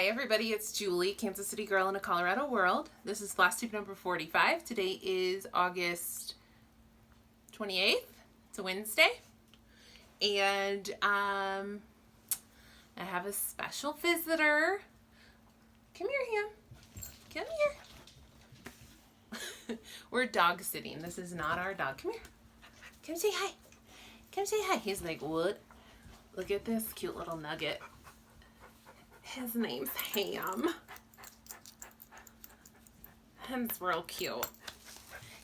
everybody, it's Julie, Kansas City girl in a Colorado world. This is Flosstube number 45. Today is August 28th. It's a Wednesday. And I have a special visitor. Come here, Ham. Come here. We're dog sitting. This is not our dog. Come here. Come say hi. Come say hi. He's like, what? Look at this cute little nugget. His name's Ham. Ham's real cute.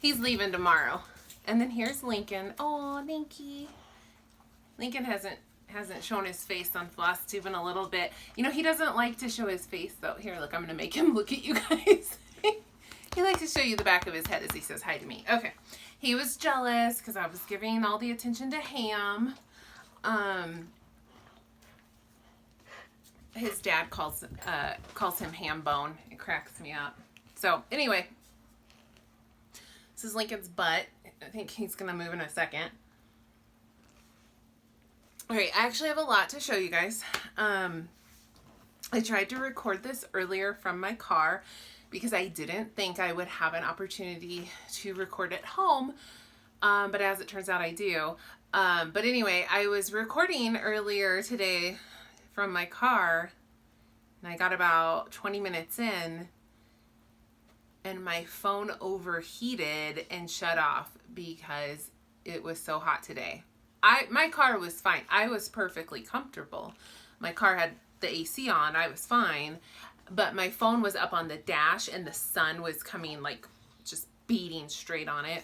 He's leaving tomorrow. And then here's Lincoln. Oh, Linky. Lincoln hasn't shown his face on Flosstube in a little bit. You know, he doesn't like to show his face though. Here, look, I'm gonna make him look at you guys. He likes to show you the back of his head as he says hi to me. Okay. He was jealous because I was giving all the attention to Ham. His dad calls him Ham Bone. It cracks me up. So anyway, this is Lincoln's butt. I think he's gonna move in a second. All right, I actually have a lot to show you guys. I tried to record this earlier from my car because I didn't think I would have an opportunity to record at home, but as it turns out, I do. But anyway, I was recording earlier today from my car, and I got about 20 minutes in, and my phone overheated and shut off because it was so hot today. My car was fine. I was perfectly comfortable. My car had the AC on. I was fine, but my phone was up on the dash, and the sun was coming like just beating straight on it,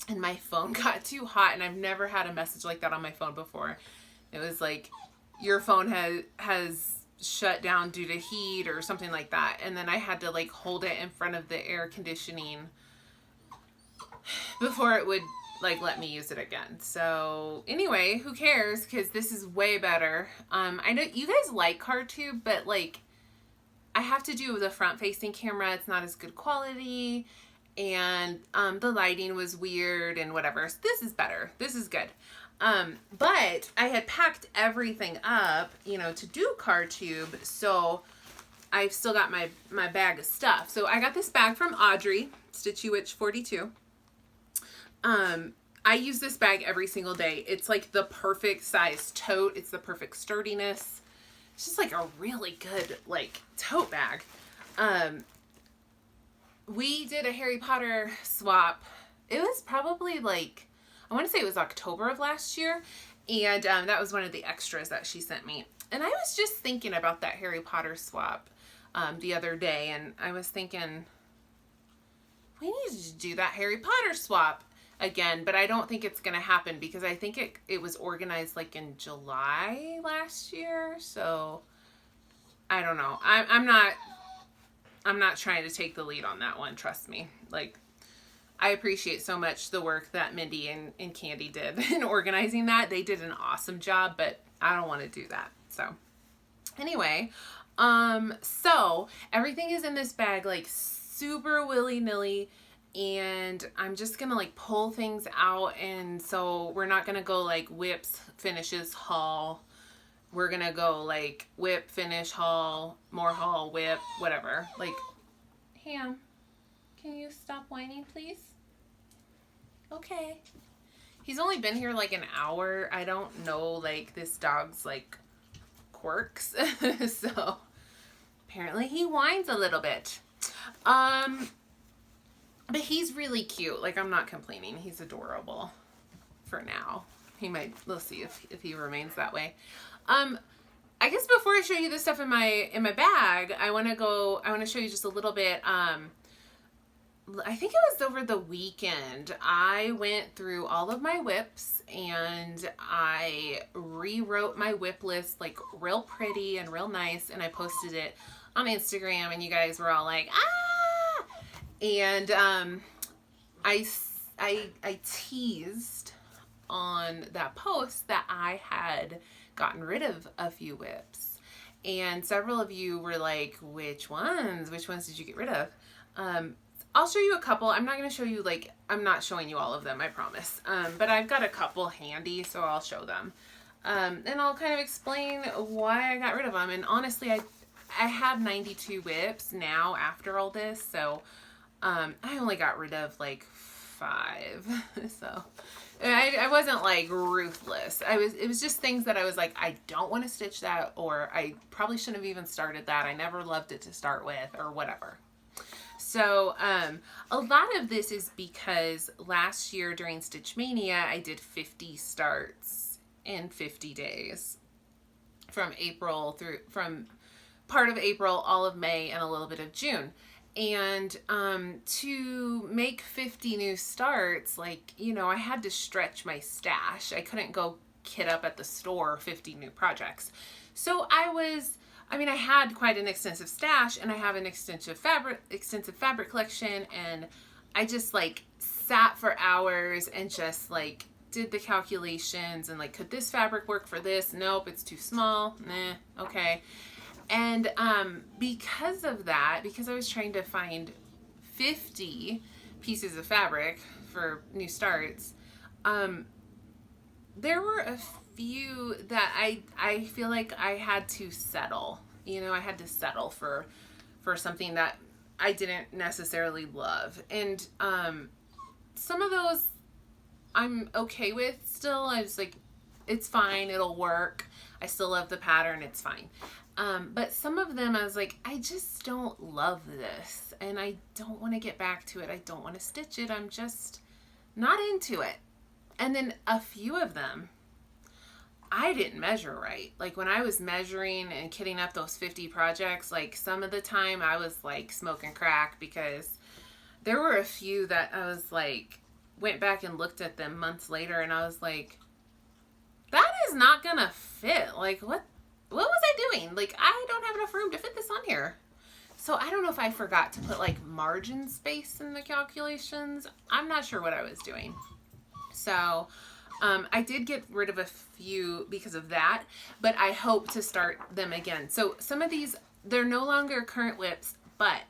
and my phone got too hot. And I've never had a message like that on my phone before. It was like, your phone has shut down due to heat or something like that. And then I had to like hold it in front of the air conditioning before it would like let me use it again. So anyway, who cares? Because this is way better. I know you guys like CarTube, but like I have to do the front facing camera. It's not as good quality, and the lighting was weird and whatever. So this is better. This is good. But I had packed everything up, you know, to do CarTube, so I've still got my bag of stuff. So I got this bag from Audrey, Stitchy Witch 42. I use this bag every single day. It's like the perfect size tote. It's the perfect sturdiness. It's just like a really good, like, tote bag. We did a Harry Potter swap. It was probably like, I want to say it was October of last year, and that was one of the extras that she sent me. And I was just thinking about that Harry Potter swap the other day, and I was thinking, we need to do that Harry Potter swap again, but I don't think it's going to happen because I think it was organized like in July last year, so I don't know. I'm not trying to take the lead on that one, trust me. Like, I appreciate so much the work that Mindy and Candy did in organizing that. They did an awesome job, but I don't want to do that. So anyway, so everything is in this bag, like super willy-nilly, and I'm just going to like pull things out. And so we're not going to go like whips, finishes, haul. We're going to go like whip, finish, haul, more haul, whip, whatever. Like, Ham, can you stop whining, please? Okay. He's only been here like an hour. I don't know like this dog's like quirks. So apparently he whines a little bit. But he's really cute. Like, I'm not complaining. He's adorable for now. We'll see if he remains that way. I guess before I show you the stuff in my bag, I want to show you just a little bit. I think it was over the weekend. I went through all of my whips and I rewrote my whip list like real pretty and real nice, and I posted it on Instagram, and you guys were all like, ah! And I teased on that post that I had gotten rid of a few whips, and several of you were like, which ones did you get rid of? I'll show you a couple. I'm not going to show you, like, I'm not showing you all of them, I promise. But I've got a couple handy, so I'll show them. And I'll kind of explain why I got rid of them. And honestly, I have 92 whips now after all this, so I only got rid of like 5. So I wasn't like ruthless. It was just things that I was like, I don't want to stitch that, or I probably shouldn't have even started that. I never loved it to start with, or whatever. So a lot of this is because last year during Stitch Mania, I did 50 starts in 50 days from part of April, all of May, and a little bit of June. And to make 50 new starts, like, you know, I had to stretch my stash. I couldn't go kit up at the store 50 new projects. So I had quite an extensive stash, and I have an extensive fabric collection, and I just like sat for hours and just like did the calculations and like, could this fabric work for this? Nope, it's too small. Nah, okay. And because of that, because I was trying to find 50 pieces of fabric for new starts, there were a few that I feel like I had to settle. You know, I had to settle for something that I didn't necessarily love. And some of those I'm okay with still. I was like, it's fine, it'll work. I still love the pattern, it's fine. But some of them I was like, I just don't love this, and I don't want to get back to it. I don't want to stitch it. I'm just not into it. And then a few of them, I didn't measure right. Like when I was measuring and kitting up those 50 projects, like some of the time I was like smoking crack, because there were a few that I was like, went back and looked at them months later, and I was like, that is not gonna fit. Like what was I doing? Like, I don't have enough room to fit this on here. So I don't know if I forgot to put like margin space in the calculations. I'm not sure what I was doing. So I did get rid of a few because of that, but I hope to start them again. So some of these, they're no longer current whips, but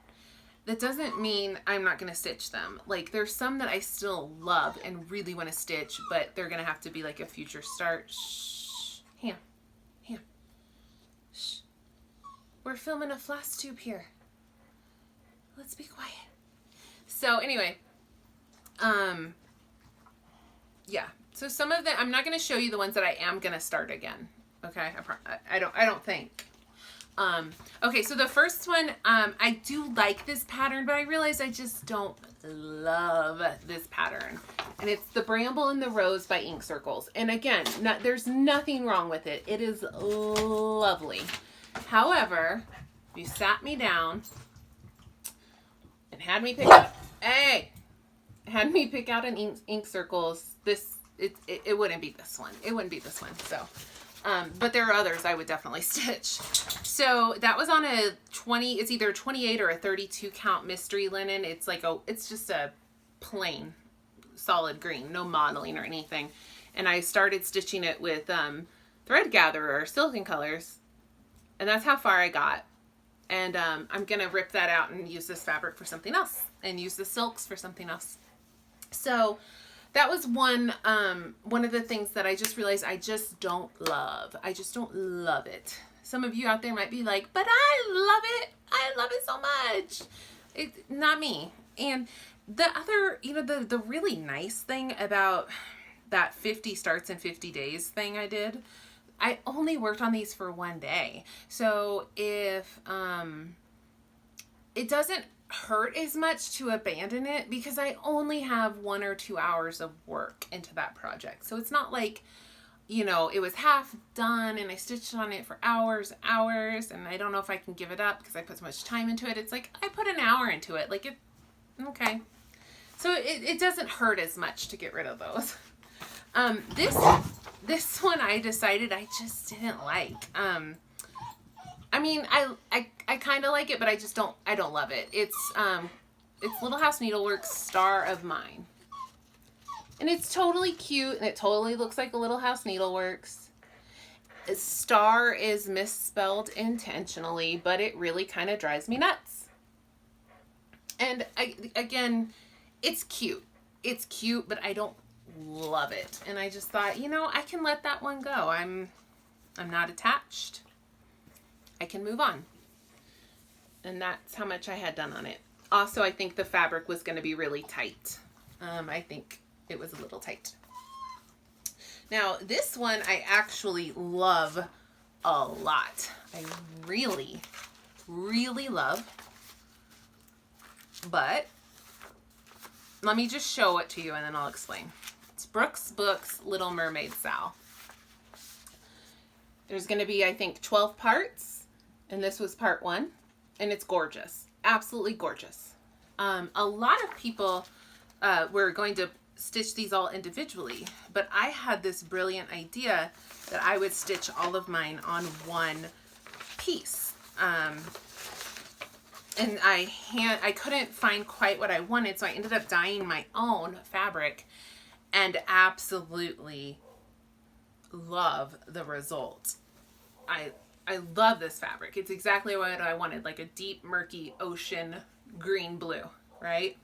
that doesn't mean I'm not going to stitch them. Like there's some that I still love and really want to stitch, but they're going to have to be like a future start. Shh. Ham. Shh. We're filming a Flosstube here. Let's be quiet. So anyway, yeah. So some of them, I'm not going to show you the ones that I am going to start again. Okay. I don't think. Okay. So the first one, I do like this pattern, but I realize I just don't love this pattern. And it's the Bramble and the Rose by Ink Circles. And again, there's nothing wrong with it. It is lovely. However, if you sat me down and had me pick out, had me pick out an Ink Circles, it wouldn't be this one. It wouldn't be this one. So, but there are others I would definitely stitch. So that was on a 20, it's either a 28 or a 32 count mystery linen. It's like it's just a plain solid green, no modeling or anything. And I started stitching it with Thread Gatherer Silicon Colors, and that's how far I got. And I'm gonna rip that out and use this fabric for something else, and use the silks for something else. So that was one of the things that I just realized I just don't love. I just don't love it. Some of you out there might be like, but I love it. I love it so much. It's not me. And the other, you know, the really nice thing about that 50 starts in 50 days thing I did, I only worked on these for one day. So if it doesn't hurt as much to abandon it, because I only have 1 or 2 hours of work into that project. So it's not like, you know, it was half done and I stitched on it for hours, and I don't know if I can give it up because I put so much time into it. It's like I put an hour into it. Like okay. So it doesn't hurt as much to get rid of those. This one I decided I just didn't like. I mean, I kind of like it, but I don't love it. It's Little House Needleworks Star of Mine. And it's totally cute, and it totally looks like a Little House Needleworks. Star is misspelled intentionally, but it really kind of drives me nuts. And again, it's cute. It's cute, but I don't love it. And I just thought, you know, I can let that one go. I'm not attached. I can move on. And that's how much I had done on it. Also, I think the fabric was going to be really tight. I think it was a little tight. Now, this one I actually love a lot. I really, really love. But let me just show it to you and then I'll explain. It's Brooks Books Little Mermaid Sal. There's going to be, I think, 12 parts. And this was part 1. And it's gorgeous. Absolutely gorgeous. A lot of people were going to stitch these all individually. But I had this brilliant idea that I would stitch all of mine on one piece. And I couldn't find quite what I wanted, so I ended up dyeing my own fabric and absolutely love the result. I love this fabric. It's exactly what I wanted, like a deep, murky ocean green blue, right?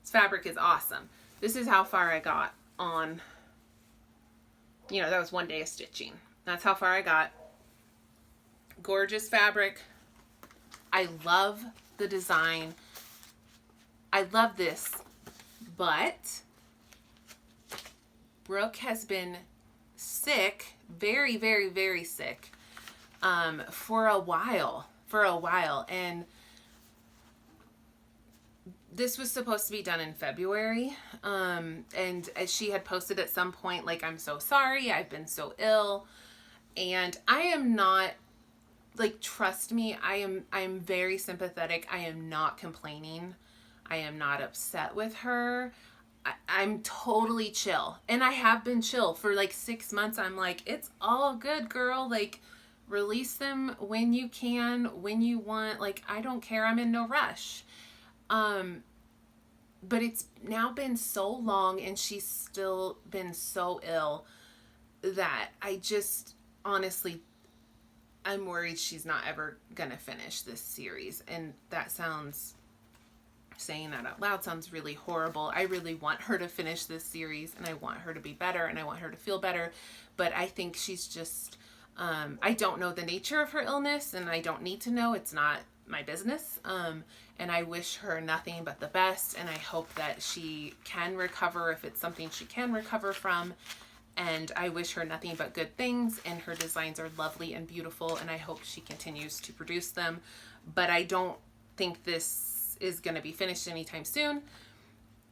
This fabric is awesome. This is how far I got on, you know, that was 1 day of stitching. That's how far I got. Gorgeous fabric. I love the design. I love this, but Brooke has been sick, very, very, very sick, for a while, and this was supposed to be done in February, and she had posted at some point, like, I'm so sorry, I've been so ill, and I am not, like, trust me, I am very sympathetic. I am not complaining. I am not upset with her. I'm totally chill. And I have been chill for like 6 months. I'm like, it's all good, girl. Like, release them when you can, when you want. Like, I don't care. I'm in no rush. But it's now been so long and she's still been so ill that I just honestly, I'm worried she's not ever gonna finish this series. And that sounds, saying that out loud sounds really horrible. I really want her to finish this series and I want her to be better and I want her to feel better. But I think she's just, I don't know the nature of her illness and I don't need to know. It's not my business. And I wish her nothing but the best. And I hope that she can recover if it's something she can recover from. And I wish her nothing but good things, and her designs are lovely and beautiful, and I hope she continues to produce them. But I don't think this is going to be finished anytime soon.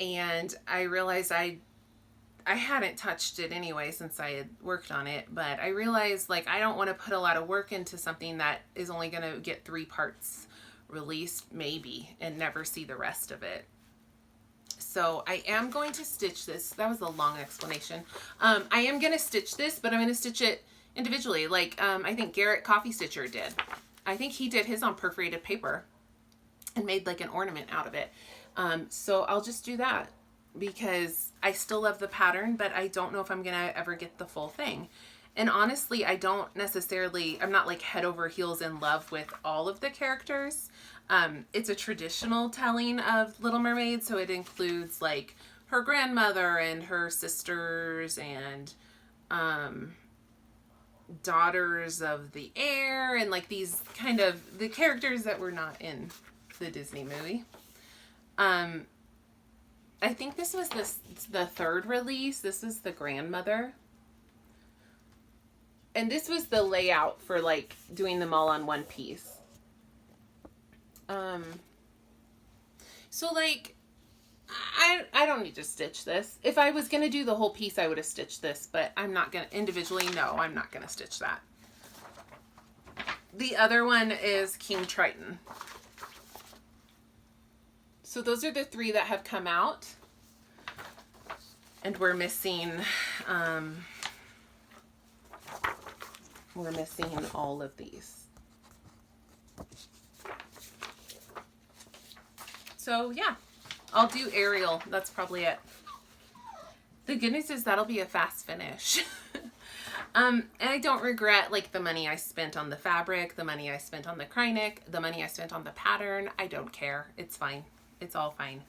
And I realized I hadn't touched it anyway since I had worked on it, but I realized, like, I don't want to put a lot of work into something that is only going to get 3 parts released, maybe, and never see the rest of it. So I am going to stitch this. That was a long explanation. I am going to stitch this, but I'm going to stitch it individually. Like, I think Garrett Coffee Stitcher did. I think he did his on perforated paper and made like an ornament out of it. So I'll just do that because I still love the pattern, but I don't know if I'm going to ever get the full thing. And honestly, I don't necessarily, I'm not like head over heels in love with all of the characters. It's a traditional telling of Little Mermaid, so it includes like her grandmother and her sisters and daughters of the air and like these kind of the characters that were not in the Disney movie. I think this was the 3rd release. This is the grandmother. And this was the layout for like doing them all on one piece. So like, I don't need to stitch this. If I was going to do the whole piece, I would have stitched this, but I'm not going to individually. No, I'm not going to stitch that. The other one is King Triton. So those are the 3 that have come out. And we're missing all of these. So yeah, I'll do Ariel. That's probably it. The good news is that'll be a fast finish. And I don't regret like the money I spent on the fabric, the money I spent on the Krynic, the money I spent on the pattern. I don't care. It's fine. It's all fine.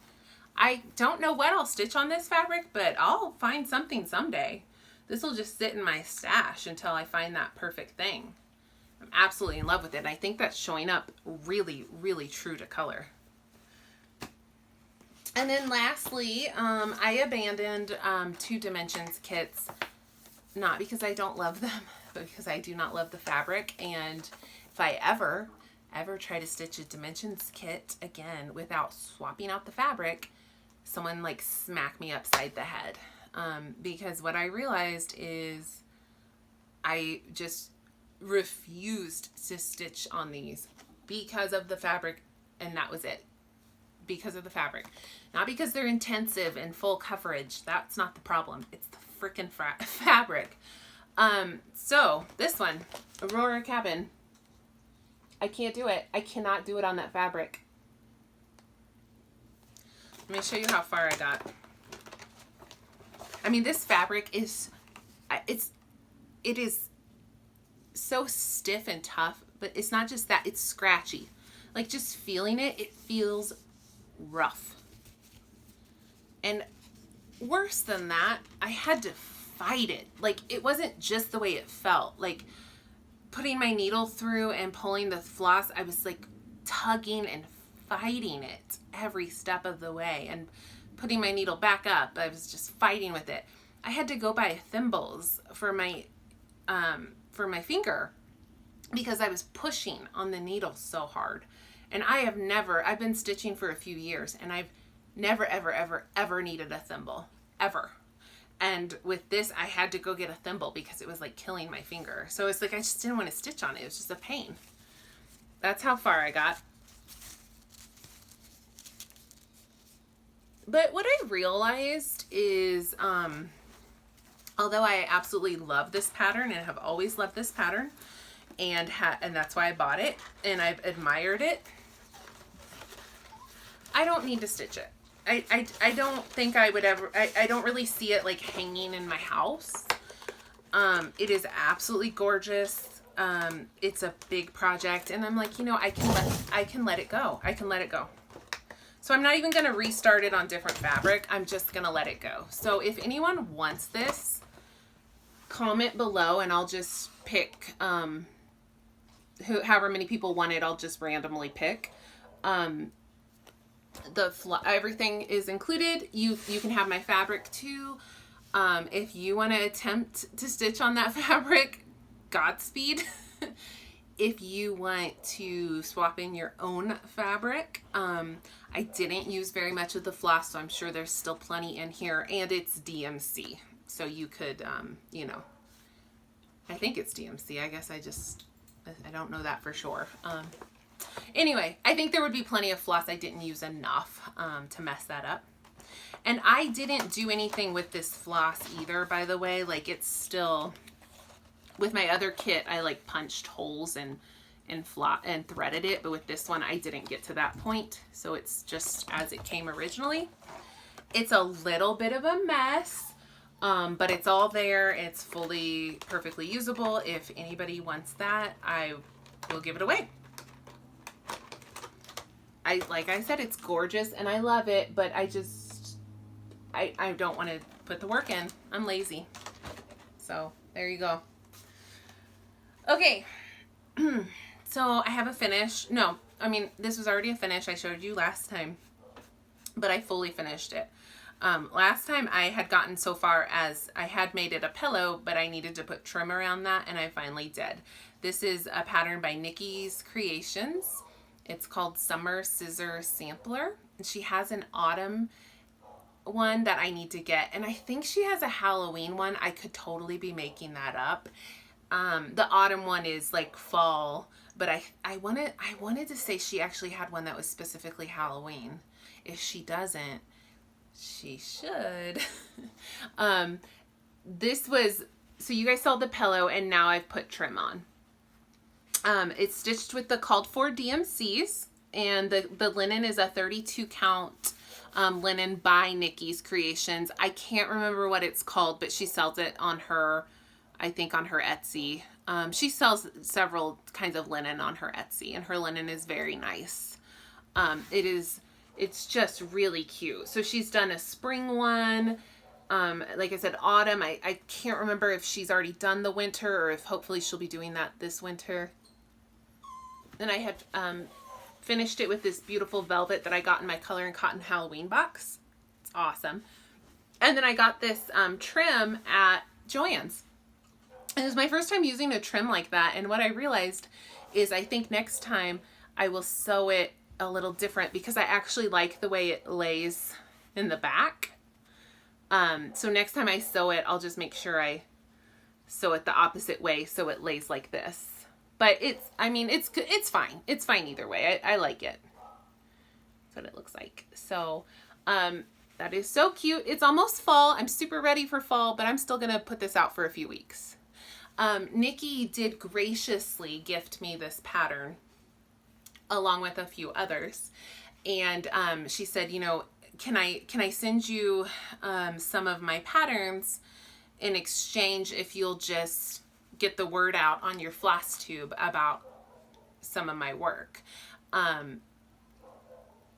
I don't know what I'll stitch on this fabric, but I'll find something someday. This will just sit in my stash until I find that perfect thing. I'm absolutely in love with it. And I think that's showing up really, really true to color. And then lastly, I abandoned 2 dimensions kits, not because I don't love them, but because I do not love the fabric. And if I ever try to stitch a dimensions kit again without swapping out the fabric, someone like smack me upside the head. Because what I realized is I just refused to stitch on these because of the fabric, and that was it. Because of the fabric. Not because they're intensive and full coverage. That's not the problem. It's the freaking fabric. So this one, Aurora Cabin, I can't do it. I cannot do it on that fabric. Let me show you how far I got. I mean, this fabric is, it is so stiff and tough, but it's not just that, it's scratchy. Like just feeling it, it feels rough. And worse than that, I had to fight it. Like it wasn't just the way it felt. Like putting my needle through and pulling the floss, I was like tugging and fighting it every step of the way, and putting my needle back up, I was just fighting with it. I had to go buy thimbles for my finger because I was pushing on the needle so hard. And I've been stitching for a few years, and I've never, ever needed a thimble, ever. And with this, I had to go get a thimble because it was like killing my finger. So it's like, I just didn't want to stitch on it. It was just a pain. That's how far I got. But what I realized is, although I absolutely love this pattern and have always loved this pattern, and that's why I bought it, and I've admired it, I don't need to stitch it. I don't think I would ever, I don't really see it like hanging in my house. It is absolutely gorgeous. It's a big project, and I'm like, you know, I can let it go. I can let it go. So I'm not even going to restart it on different fabric. I'm just going to let it go. So if anyone wants this, comment below and I'll just pick, however many people want it, I'll just randomly pick. Everything is included. You can have my fabric too. If you want to attempt to stitch on that fabric, Godspeed. If you want to swap in your own fabric, I didn't use very much of the floss, so I'm sure there's still plenty in here, and it's DMC. So you could, you know, I think it's DMC. I guess I don't know that for sure. Anyway, I think there would be plenty of floss. I didn't use enough to mess that up. And I didn't do anything with this floss either, by the way. Like, it's still, with my other kit, I like punched holes and threaded it, but with this one I didn't get to that point, so it's just as it came originally. It's a little bit of a mess, but it's all there. It's fully perfectly usable. If anybody wants that, I will give it away. Like I said, it's gorgeous and I love it, but I don't want to put the work in. I'm lazy. So there you go. Okay. So I have a finish. No, I mean, this was already a finish. I showed you last time, but I fully finished it. Last time I had gotten so far as I had made it a pillow, but I needed to put trim around that, and I finally did. This is a pattern by Nikki's Creations. It's called Summer Scissor Sampler. And she has an autumn one that I need to get, and I think she has a Halloween one. I could totally be making that up. The autumn one is like fall, but I wanted to say she actually had one that was specifically Halloween. If she doesn't, she should. This was, so you guys saw the pillow, and now I've put trim on. It's stitched with the called for DMCs, and the linen is a 32 count linen by Nikki's Creations. I can't remember what it's called, but she sells it on her, I think on her Etsy. She sells several kinds of linen on her Etsy, and her linen is very nice. It's just really cute. So she's done a spring one. Like I said, autumn. I can't remember if she's already done the winter or if hopefully she'll be doing that this winter. And I had finished it with this beautiful velvet that I got in my Color and Cotton Halloween box. It's awesome. And then I got this trim at Joann's. And it was my first time using a trim like that. And what I realized is I think next time I will sew it a little different because I actually like the way it lays in the back. So next time I sew it, I'll just make sure I sew it the opposite way so it lays like this. But it's fine. It's fine either way. I like it. That's what it looks like. So, that is so cute. It's almost fall. I'm super ready for fall, but I'm still going to put this out for a few weeks. Nikki did graciously gift me this pattern along with a few others. And, she said, you know, can I send you, some of my patterns in exchange if you'll just get the word out on your Flosstube about some of my work.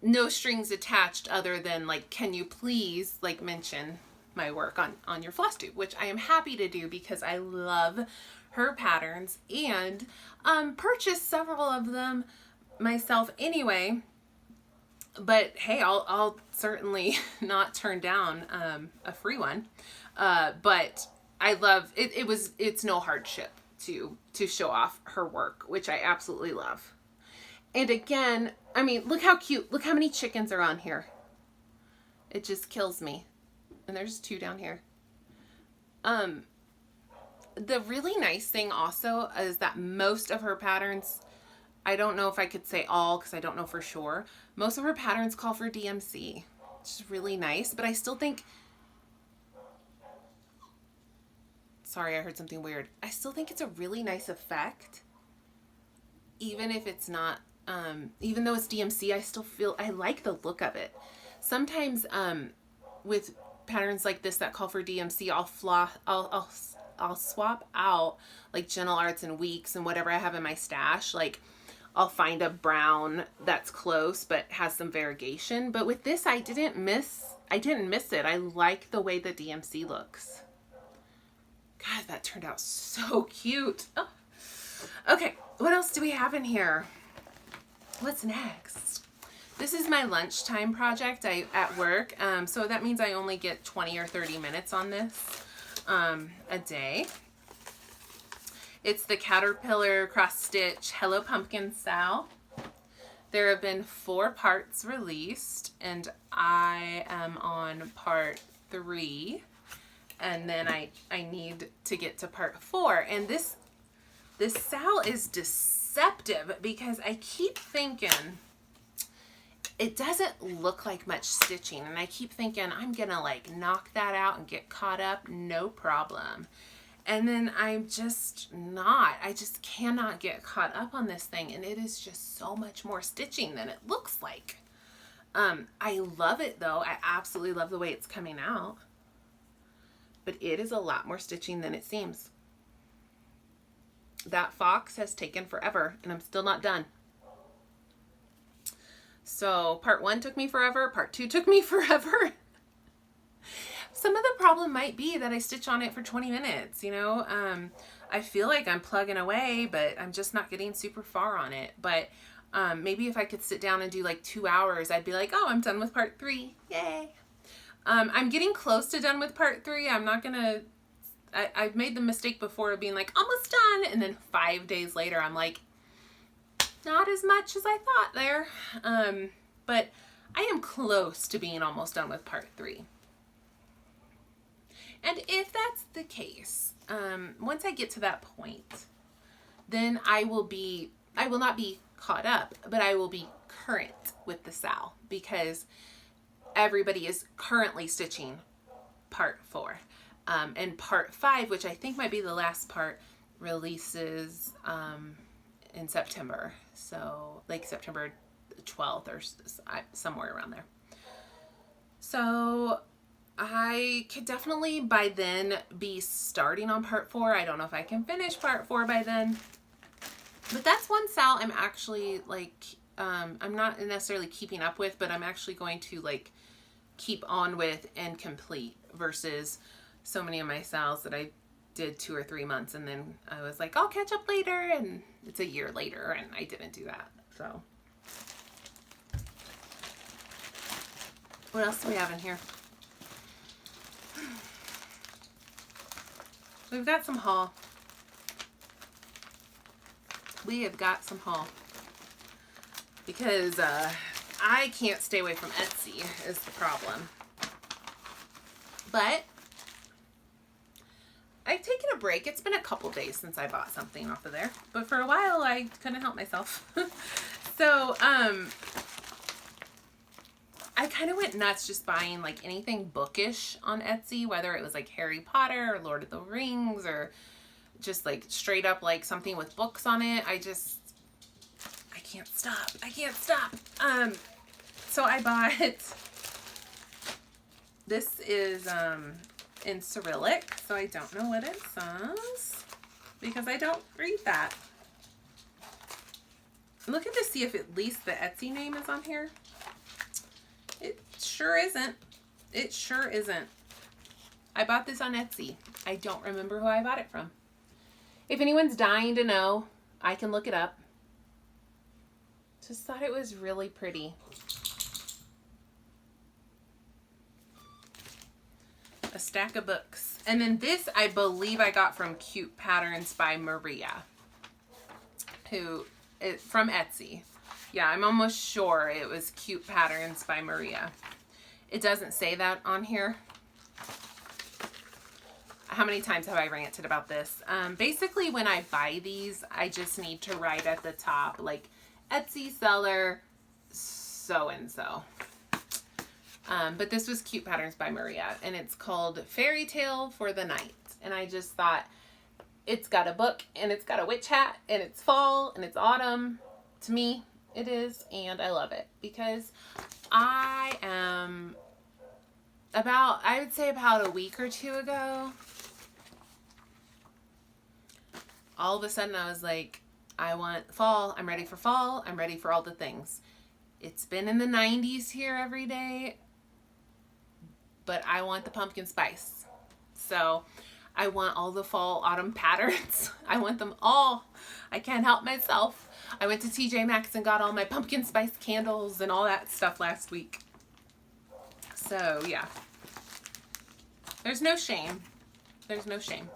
No strings attached other than like, can you please like mention my work on your Flosstube, which I am happy to do because I love her patterns and purchased several of them myself anyway. But hey, I'll certainly not turn down a free one. But I love it. It's no hardship to show off her work, which I absolutely love. And again, I mean, look how cute. Look how many chickens are on here. It just kills me. And there's 2 down here. The really nice thing also is that most of her patterns, I don't know if I could say all because I don't know for sure. Most of her patterns call for DMC, which is really nice, but I still think, sorry, I heard something weird. I still think it's a really nice effect. Even if it's not, even though it's DMC, I still feel, I like the look of it. Sometimes, with patterns like this that call for DMC, I'll swap out like Gentle Arts and Weeks and whatever I have in my stash. Like I'll find a brown that's close but has some variegation. But with this, I didn't miss it. I like the way the DMC looks. God, that turned out so cute. Oh. Okay, what else do we have in here? What's next? This is my lunchtime project at work. So that means I only get 20 or 30 minutes on this a day. It's the Caterpillar Cross Stitch Hello Pumpkin Sal. There have been 4 parts released and I am on part 3. And then I need to get to part 4. And this sal is deceptive because I keep thinking it doesn't look like much stitching. And I keep thinking I'm going to like knock that out and get caught up. No problem. And then I'm just not. I just cannot get caught up on this thing. And it is just so much more stitching than it looks like. I love it though. I absolutely love the way it's coming out. But it is a lot more stitching than it seems. That fox has taken forever and I'm still not done. So part 1 took me forever. Part 2 took me forever. Some of the problem might be that I stitch on it for 20 minutes, you know. I feel like I'm plugging away, but I'm just not getting super far on it. But maybe if I could sit down and do like 2 hours, I'd be like, oh, I'm done with part 3. Yay. I'm getting close to done with part 3. I'm not gonna, I've made the mistake before of being like, almost done. And then 5 days later, I'm like, not as much as I thought there. But I am close to being almost done with part 3. And if that's the case, once I get to that point, then I will not be caught up, but I will be current with the sal because everybody is currently stitching part 4. And part 5, which I think might be the last part, releases in September. So like September 12th or somewhere around there. So I could definitely by then be starting on part 4. I don't know if I can finish part 4 by then. But that's one sal I'm actually like, I'm not necessarily keeping up with, but I'm actually going to like keep on with and complete versus so many of my sals that I did 2 or 3 months and then I was like, I'll catch up later and it's a year later and I didn't do that. So what else do we have in here? We've got some haul. We have got some haul because I can't stay away from Etsy is the problem. But I've taken a break. It's been a couple days since I bought something off of there, but for a while I couldn't help myself. So I kind of went nuts just buying like anything bookish on Etsy, whether it was like Harry Potter or Lord of the Rings or just like straight up like something with books on it. I can't stop. I can't stop. So I bought, this is in Cyrillic, so I don't know what it says because I don't read that. I'm looking to see if at least the Etsy name is on here. It sure isn't. It sure isn't. I bought this on Etsy. I don't remember who I bought it from. If anyone's dying to know, I can look it up. Just thought it was really pretty. A stack of books. And then this, I believe I got from Cute Patterns by Maria, who is from Etsy. Yeah, I'm almost sure it was Cute Patterns by Maria. It doesn't say that on here. How many times have I ranted about this? Basically, when I buy these, I just need to write at the top, like, Etsy seller so-and-so. But this was Cute Patterns by Maria, and it's called Fairy Tale for the Night. And I just thought, it's got a book, and it's got a witch hat, and it's fall, and it's autumn. To me, it is, and I love it. Because I am I would say about a week or two ago, all of a sudden I was like, I want fall. I'm ready for fall. I'm ready for all the things. It's been in the 90s here every day, but I want the pumpkin spice. So I want all the fall autumn patterns. I want them all. I can't help myself. I went to TJ Maxx and got all my pumpkin spice candles and all that stuff last week. So yeah, there's no shame. There's no shame.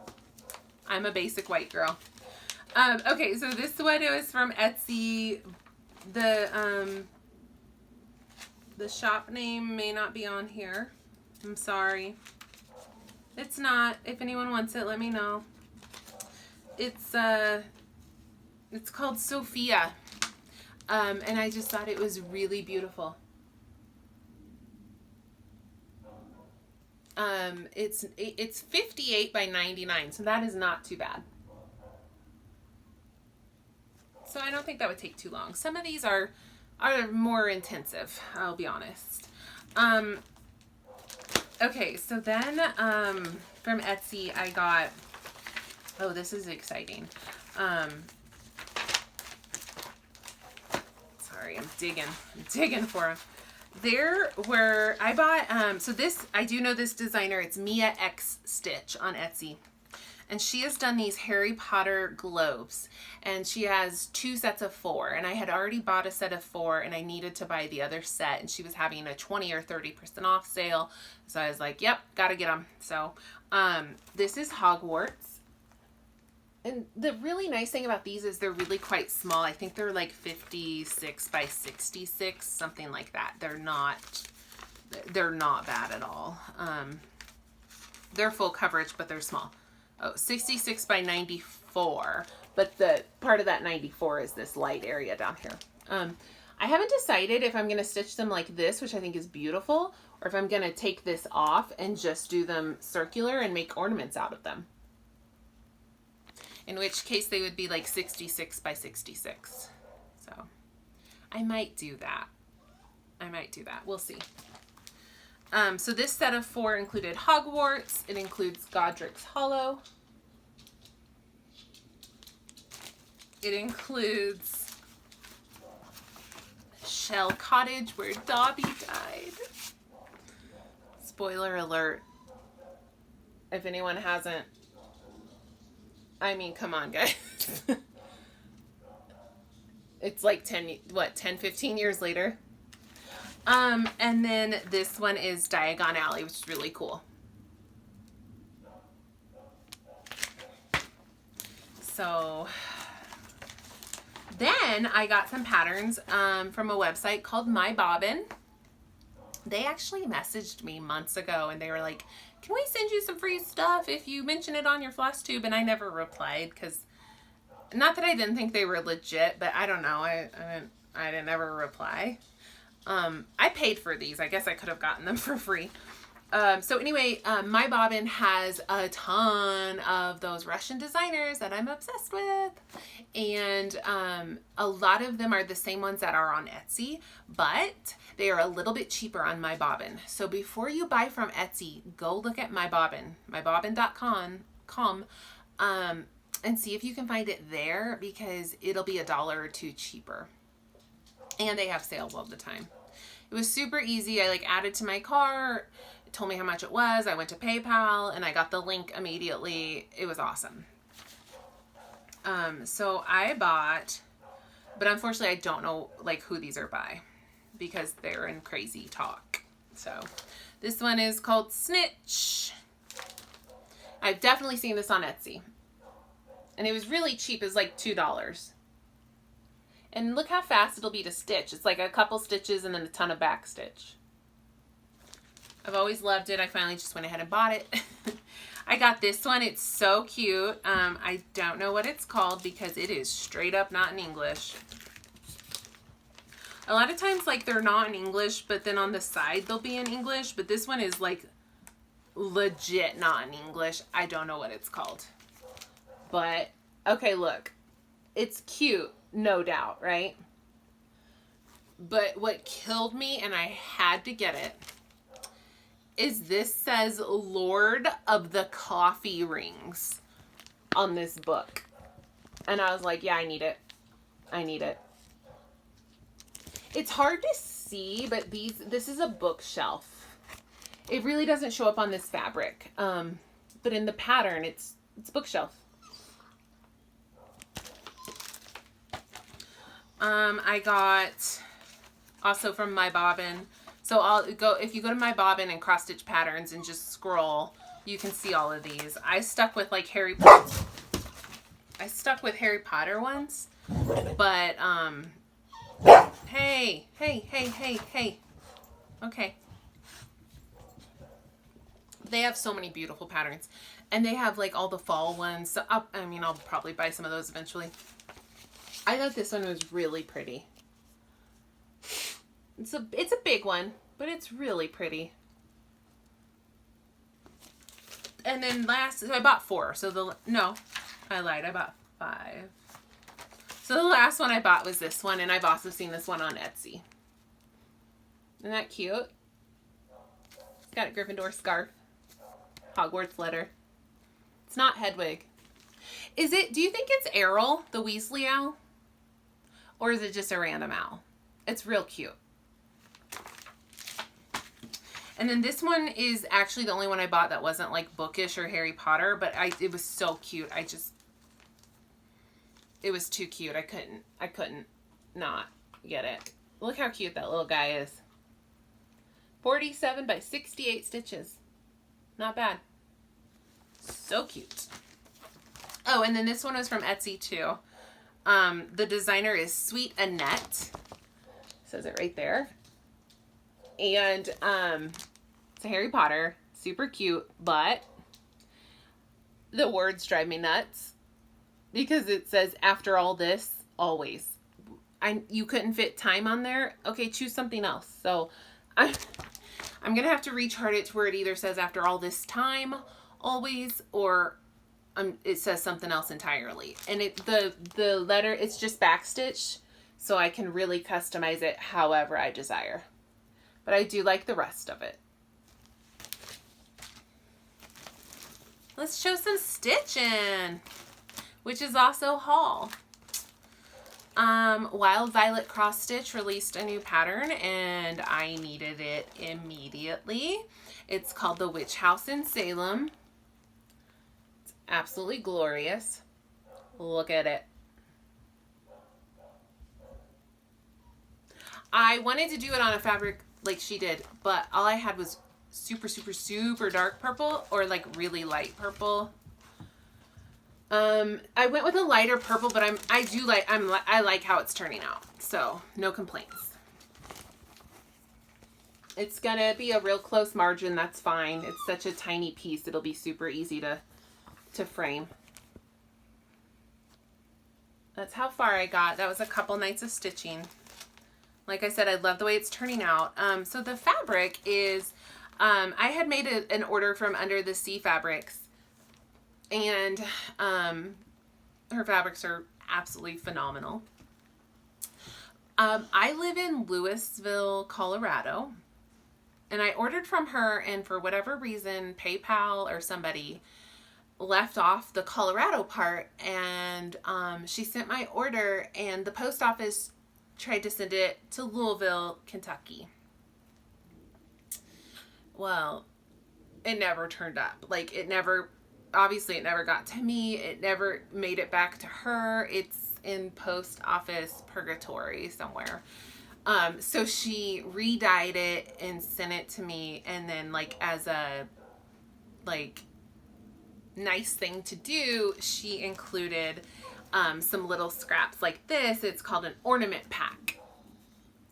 I'm a basic white girl. Okay, so this one is from Etsy. The shop name may not be on here. I'm sorry. It's not. If anyone wants it, let me know. It's called Sophia. And I just thought it was really beautiful. It's 58 by 99, so that is not too bad. So I don't think that would take too long. Some of these are more intensive, I'll be honest. Okay, so then from Etsy I got, oh, this is exciting. Sorry, I'm digging for them. There were, I bought, so this, I do know this designer, it's Mia X Stitch on Etsy. And she has done these Harry Potter globes. And she has 2 sets of 4. And I had already bought a set of 4 and I needed to buy the other set. And she was having a 20 or 30% off sale. So I was like, yep, gotta get them. So this is Hogwarts. And the really nice thing about these is they're really quite small. I think they're like 56 by 66, something like that. They're not bad at all. They're full coverage, but they're small. Oh, 66 by 94, but the part of that 94 is this light area down here. I haven't decided if I'm going to stitch them like this, which I think is beautiful, or if I'm going to take this off and just do them circular and make ornaments out of them. In which case they would be like 66 by 66. So I might do that. We'll see. So this set of 4 included Hogwarts. It includes Godric's Hollow. It includes Shell Cottage, where Dobby died. Spoiler alert. If anyone hasn't. I mean, come on, guys. It's like 10, 15 years later. And then this one is Diagon Alley, which is really cool. So then I got some patterns from a website called mybobbin. They actually messaged me months ago and they were like, can we send you some free stuff if you mention it on your Flosstube? And I never replied because, not that I didn't think they were legit, but I don't know. I didn't ever reply. I paid for these. I guess I could have gotten them for free. So anyway, mybobbin has a ton of those Russian designers that I'm obsessed with. And a lot of them are the same ones that are on Etsy, but they are a little bit cheaper on mybobbin. So before you buy from Etsy, go look at mybobbin, mybobbin.com, and see if you can find it there, because it'll be $1 or $2 cheaper. And they have sales all the time. It was super easy. I added to my cart. It told me how much it was. I went to PayPal and I got the link immediately. It was awesome. So I bought, but unfortunately I don't know who these are by because they're in crazy talk. So this one is called Snitch. I've definitely seen this on Etsy. And it was really cheap. It was like $2. And look how fast it'll be to stitch. It's like a couple stitches and then a ton of back stitch. I've always loved it. I finally just went ahead and bought it. I got this one. It's so cute. I don't know what it's called because it is straight up not in English. A lot of times they're not in English, but then on the side they'll be in English. But this one is legit not in English. I don't know what it's called. But, okay, look. It's cute. No doubt, right? But what killed me, and I had to get it, is this says Lord of the Coffee Rings on this book. And I was like, yeah, I need it. I need it. It's hard to see, but this is a bookshelf. It really doesn't show up on this fabric. But in the pattern, it's bookshelf. I got also from mybobbin. So if you go to mybobbin and cross stitch patterns and just scroll, you can see all of these. I stuck with Harry Potter ones, but hey. Okay. They have so many beautiful patterns, and they have all the fall ones. So I'll probably buy some of those eventually. I thought this one was really pretty. It's a big one, but it's really pretty. And then so I bought 4. I lied. I bought 5. So the last one I bought was this one, and I've also seen this one on Etsy. Isn't that cute? It's got a Gryffindor scarf. Hogwarts letter. It's not Hedwig. Do you think it's Errol, the Weasley owl? Or is it just a random owl? It's real cute. And then this one is actually the only one I bought that wasn't bookish or Harry Potter, but it was so cute. It was too cute. I couldn't not get it. Look how cute that little guy is. 47 by 68 stitches. Not bad. So cute. Oh, and then this one was from Etsy too. The designer is Sweet Annette. Says it right there. And it's a Harry Potter. Super cute, but the words drive me nuts because it says, after all this, always. You couldn't fit time on there. Okay, choose something else. So I'm going to have to rechart it to where it either says after all this time, always, or it says something else entirely. And the letter, it's just backstitch, so I can really customize it however I desire. But I do like the rest of it. Let's show some stitching, which is also haul. Wild Violet Cross Stitch released a new pattern and I needed it immediately. It's called the Witch House in Salem. It's absolutely glorious. Look at it. I wanted to do it on a fabric like she did, but all I had was super, super, super dark purple or like really light purple. I went with a lighter purple, but I like how it's turning out. So no complaints. It's gonna be a real close margin. That's fine. It's such a tiny piece. It'll be super easy to frame. That's how far I got. That was a couple nights of stitching. Like I said, I love the way it's turning out. So the fabric is, I had made an order from Under the Sea Fabrics, and her fabrics are absolutely phenomenal. I live in Louisville, Colorado, and I ordered from her, and for whatever reason, PayPal or somebody left off the Colorado part, and she sent my order, and the post office tried to send it to Louisville, Kentucky. Well, it never turned up. Like, obviously it never got to me. It never made it back to her. It's in post office purgatory somewhere. So she re-dyed it and sent it to me, and then like as a like nice thing to do, she included some little scraps like this. It's called an ornament pack,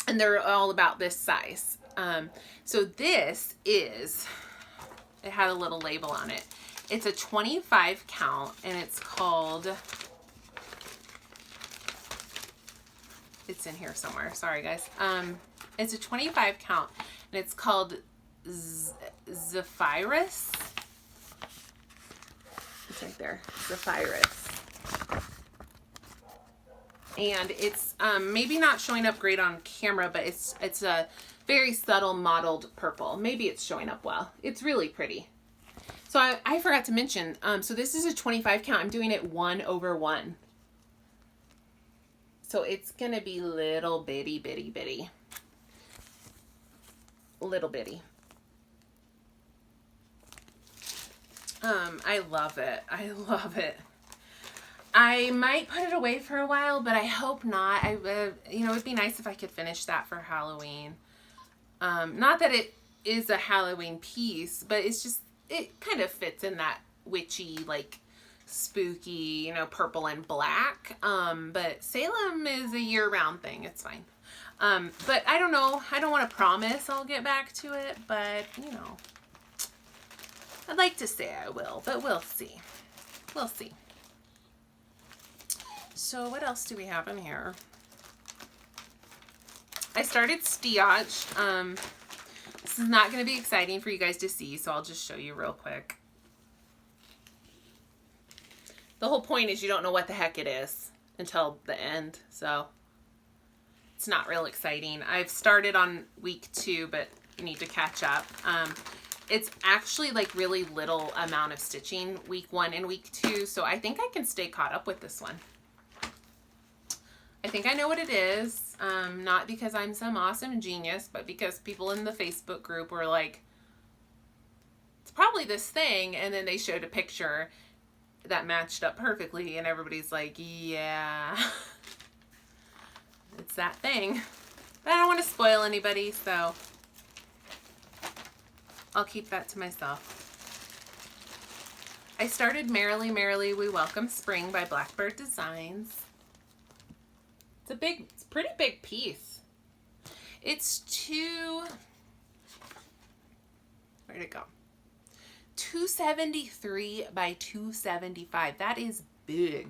and they're all about this size. So this is, it had a little label on it. It's a 25 count, and it's called, it's in here somewhere. Sorry guys. It's a 25 count, and it's called Zephyrus. It's right there, Zephyrus. And it's maybe not showing up great on camera, but it's a very subtle mottled purple. Maybe it's showing up well. It's really pretty. So I forgot to mention, so this is a 25 count. I'm doing it 1/1. So it's gonna be little bitty, bitty, bitty. Little bitty. I love it. I love it. I might put it away for a while, but I hope not. You know, it'd be nice if I could finish that for Halloween. Not that it is a Halloween piece, but it's just, it kind of fits in that witchy, like spooky, you know, purple and black. But Salem is a year-round thing. It's fine. But I don't know. I don't want to promise I'll get back to it, but you know, I'd like to say I will, but we'll see. We'll see. So what else do we have in here? I started Stiach. This is not going to be exciting for you guys to see, so I'll just show you real quick. The whole point is you don't know what the heck it is until the end, so it's not real exciting. I've started on week 2, but you need to catch up. It's actually like really little amount of stitching, week 1 and week 2, so I think I can stay caught up with this one. I think I know what it is, not because I'm some awesome genius, but because people in the Facebook group were like, it's probably this thing, and then they showed a picture that matched up perfectly, and everybody's like, yeah, it's that thing. But I don't want to spoil anybody, so I'll keep that to myself. I started Merrily, Merrily We Welcome Spring by Blackbird Designs. It's a pretty big piece. It's where'd it go? 273 by 275. That is big.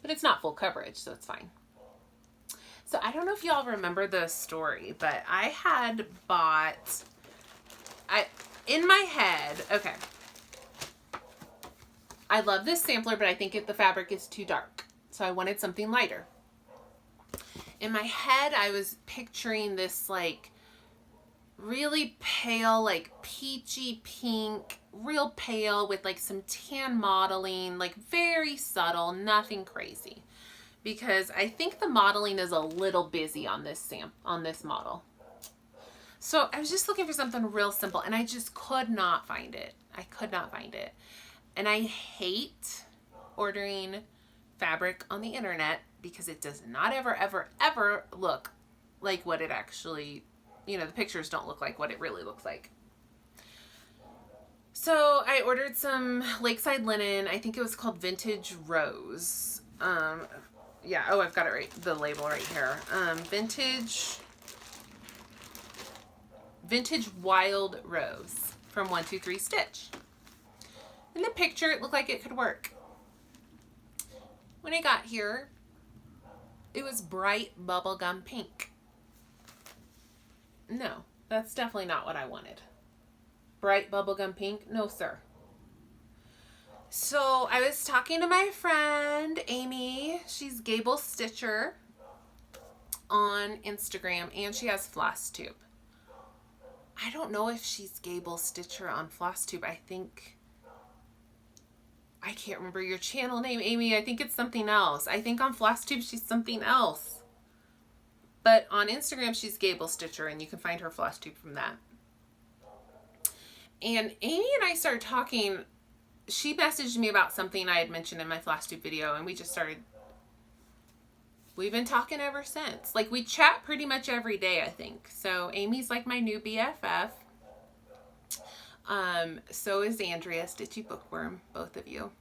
But it's not full coverage, so it's fine. So I don't know if y'all remember the story, but I had bought, in my head, okay. I love this sampler, but I think the fabric is too dark. So I wanted something lighter. In my head, I was picturing this like really pale, like peachy pink, real pale with like some tan modeling, like very subtle, nothing crazy. Because I think the modeling is a little busy on this model. So I was just looking for something real simple, and I just could not find it. I could not find it. And I hate ordering fabric on the internet because it does not ever, ever, ever look like what it actually, you know, the pictures don't look like what it really looks like. So I ordered some Lakeside linen. I think it was called Vintage Rose. Yeah. Oh, I've got it right. The label right here. Vintage Wild Rose from 123 Stitch. In the picture, it looked like it could work. When I got here, it was bright bubblegum pink. No, that's definitely not what I wanted. Bright bubblegum pink? No, sir. So I was talking to my friend, Amy. She's Gable Stitcher on Instagram, and she has Flosstube. I don't know if she's Gable Stitcher on Flosstube. I can't remember your channel name, Amy. I think it's something else. I think on Flosstube she's something else. But on Instagram she's Gable Stitcher, and you can find her Flosstube from that. And Amy and I started talking. She messaged me about something I had mentioned in my Flosstube video, and we've been talking ever since. Like, we chat pretty much every day, I think. So Amy's like my new BFF. So is Andrea, Stitchy Bookworm, both of you.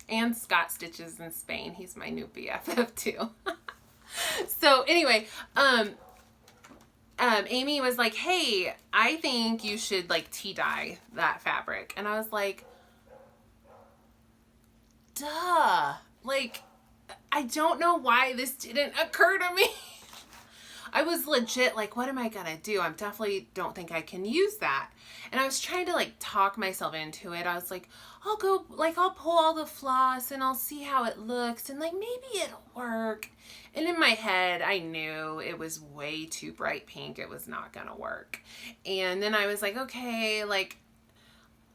And Scott Stitches in Spain. He's my new BFF too. So anyway, Amy was like, hey, I think you should like tea dye that fabric. And I was like, duh. Like, I don't know why this didn't occur to me. I was legit like, what am I gonna do? I definitely don't think I can use that. And I was trying to like talk myself into it. I was like, I'll pull all the floss and I'll see how it looks, and like maybe it'll work. And in my head, I knew it was way too bright pink. It was not gonna work. And then I was like, okay, like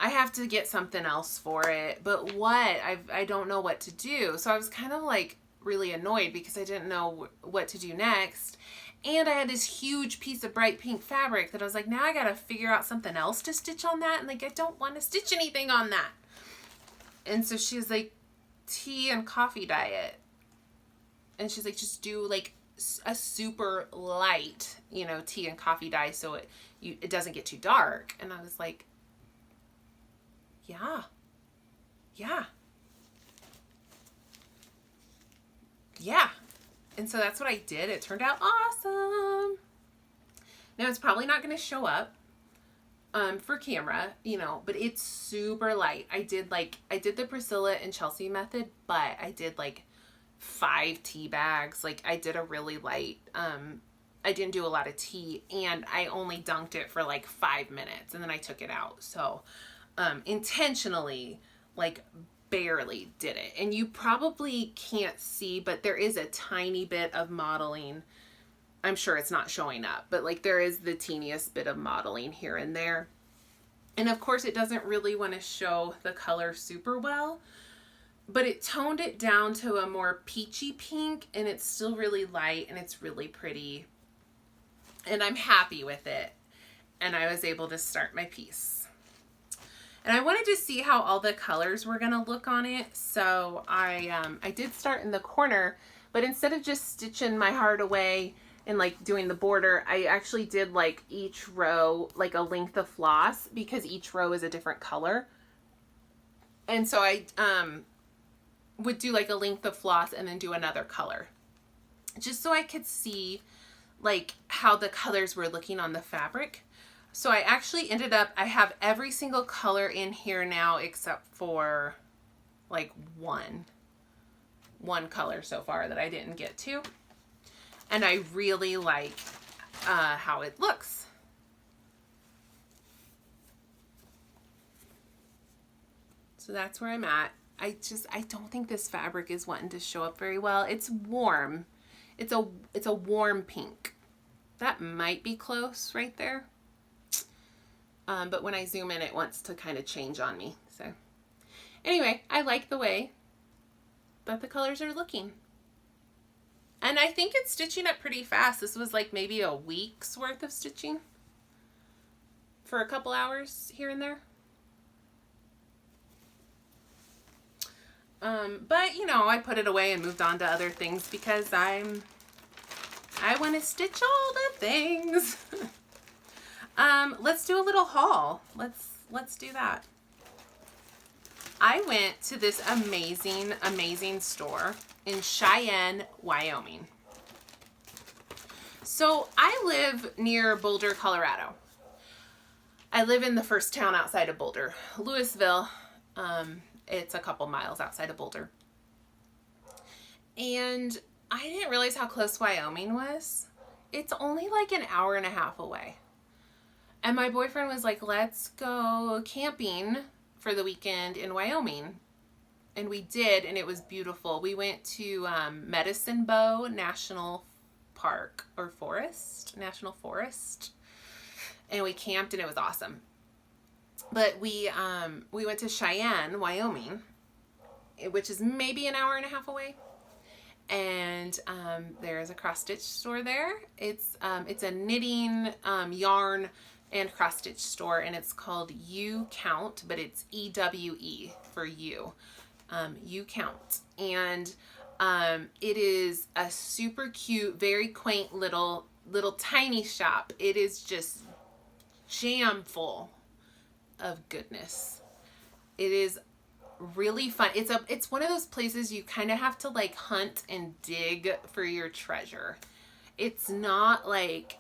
I have to get something else for it. But what? I don't know what to do. So I was kind of like really annoyed because I didn't know what to do next. And I had this huge piece of bright pink fabric that I was like, now I got to figure out something else to stitch on that. And like, I don't want to stitch anything on that. And so she was like, tea and coffee dye it. And she's like, just do like a super light, you know, tea and coffee dye so it doesn't get too dark. And I was like, yeah. And so that's what I did. It turned out awesome. Now it's probably not going to show up for camera, you know, but it's super light. I did the Priscilla and Chelsea method, but I did like 5 tea bags. Like I did a really light, I didn't do a lot of tea, and I only dunked it for like 5 minutes and then I took it out. So intentionally, like barely did it. And you probably can't see, but there is a tiny bit of modeling. I'm sure it's not showing up, but like there is the teeniest bit of modeling here and there. And of course it doesn't really want to show the color super well, but it toned it down to a more peachy pink, and it's still really light and it's really pretty. And I'm happy with it. And I was able to start my piece. And I wanted to see how all the colors were going to look on it. So I did start in the corner, but instead of just stitching my heart away and like doing the border, I actually did like each row, like a length of floss, because each row is a different color. And so I would do like a length of floss and then do another color, just so I could see like how the colors were looking on the fabric. So I actually ended up, I have every single color in here now except for like one color so far that I didn't get to. And I really like how it looks. So that's where I'm at. I don't think this fabric is wanting to show up very well. It's warm. It's a warm pink. That might be close right there. But when I zoom in, it wants to kind of change on me. So anyway, I like the way that the colors are looking. And I think it's stitching up pretty fast. This was like maybe a week's worth of stitching for a couple hours here and there. But you know, I put it away and moved on to other things because I want to stitch all the things. Let's do a little haul. Let's do that. I went to this amazing store in Cheyenne, Wyoming. So I live near Boulder, Colorado. I live in the first town outside of Boulder, Louisville. It's a couple miles outside of Boulder. And I didn't realize how close Wyoming was. It's only like an hour and a half away. And my boyfriend was like, let's go camping for the weekend in Wyoming. And we did, and it was beautiful. We went to Medicine Bow National Park or Forest, National Forest. And we camped and it was awesome. But we went to Cheyenne, Wyoming, which is maybe an hour and a half away. And there's a cross stitch store there. It's a knitting, yarn, and cross stitch store, and it's called You Count, but it's EWE for you. You Count. And it is a super cute, very quaint little tiny shop. It is just jam full of goodness. It is really fun. It's one of those places you kind of have to like hunt and dig for your treasure. It's not like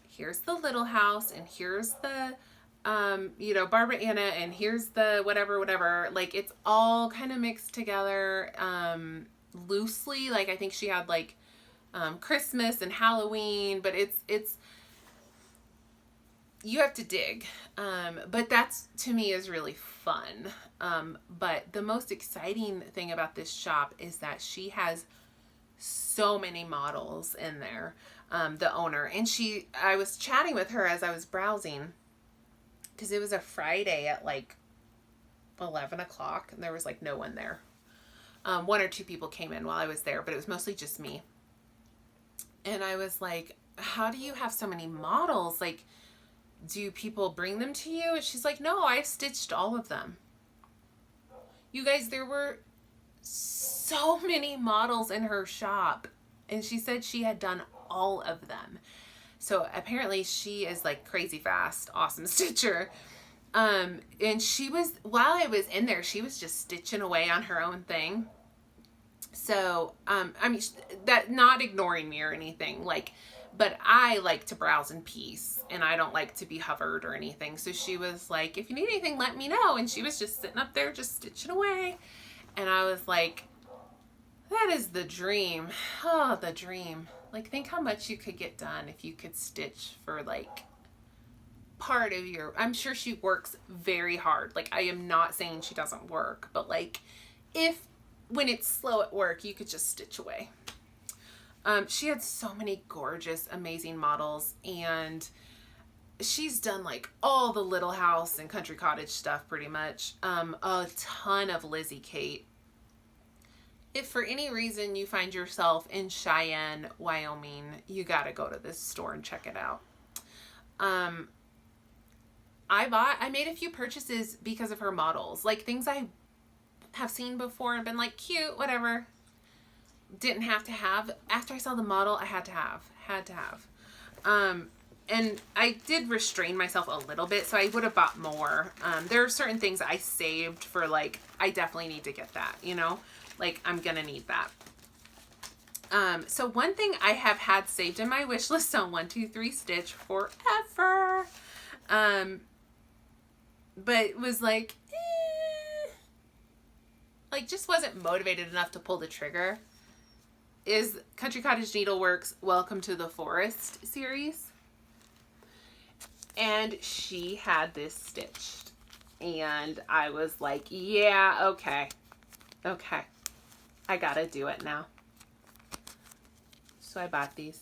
here's the little house and here's the Barbara Anna and here's the whatever. Like it's all kind of mixed together loosely. Like I think she had like Christmas and Halloween, but it's you have to dig. But that's, to me, is really fun. But the most exciting thing about this shop is that she has so many models in there, the owner. And I was chatting with her as I was browsing, because it was a Friday at like 11 o'clock, and there was like no one there. One or two people came in while I was there, but it was mostly just me. And I was like, how do you have so many models? Like, do people bring them to you? And she's like, no, I stitched all of them. You guys, there were so many models in her shop, and she said she had done all of them. So apparently she is like crazy fast, awesome stitcher. And she was, while I was in there, she was just stitching away on her own thing. So, I mean, that, not ignoring me or anything, like, but I like to browse in peace, and I don't like to be hovered or anything. So she was like, if you need anything, let me know. And she was just sitting up there, just stitching away. And I was like, that is the dream. Oh, the dream. Like, think how much you could get done if you could stitch for like part of your, I'm sure she works very hard. Like, I am not saying she doesn't work, but like, when it's slow at work, you could just stitch away. She had so many gorgeous, amazing models, and she's done like all the Little House and Country Cottage stuff pretty much. A ton of Lizzie Kate. If for any reason you find yourself in Cheyenne, Wyoming, you gotta go to this store and check it out. I made a few purchases because of her models, like things I have seen before and been like, cute, whatever. Didn't have to have. After I saw the model, I had to have. And I did restrain myself a little bit, so I would have bought more. There are certain things I saved for, like, I definitely need to get that, you know? Like, I'm gonna need that. So one thing I have had saved in my wish list on 123 Stitch forever, but it was like, like, just wasn't motivated enough to pull the trigger, is Country Cottage Needleworks Welcome to the Forest series. And she had this stitched, and I was like, yeah, okay, I gotta do it now. So I bought these.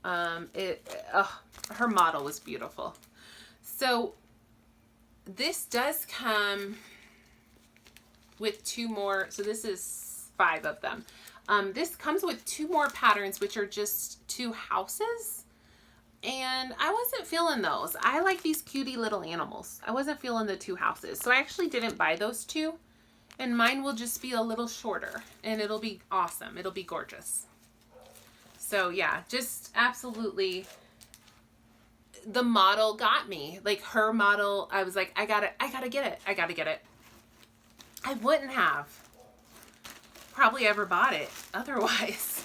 Her model was beautiful. So this does come with two more, so this is 5 of them. This comes with 2 more patterns, which are just 2 houses, and I wasn't feeling those. I like these cutie little animals. I wasn't feeling the 2 houses, so I actually didn't buy those 2 And mine will just be a little shorter, and it'll be awesome. It'll be gorgeous. So yeah, just absolutely, the model got me. Like her model, I was like, I gotta get it. I gotta get it. I wouldn't have probably ever bought it otherwise.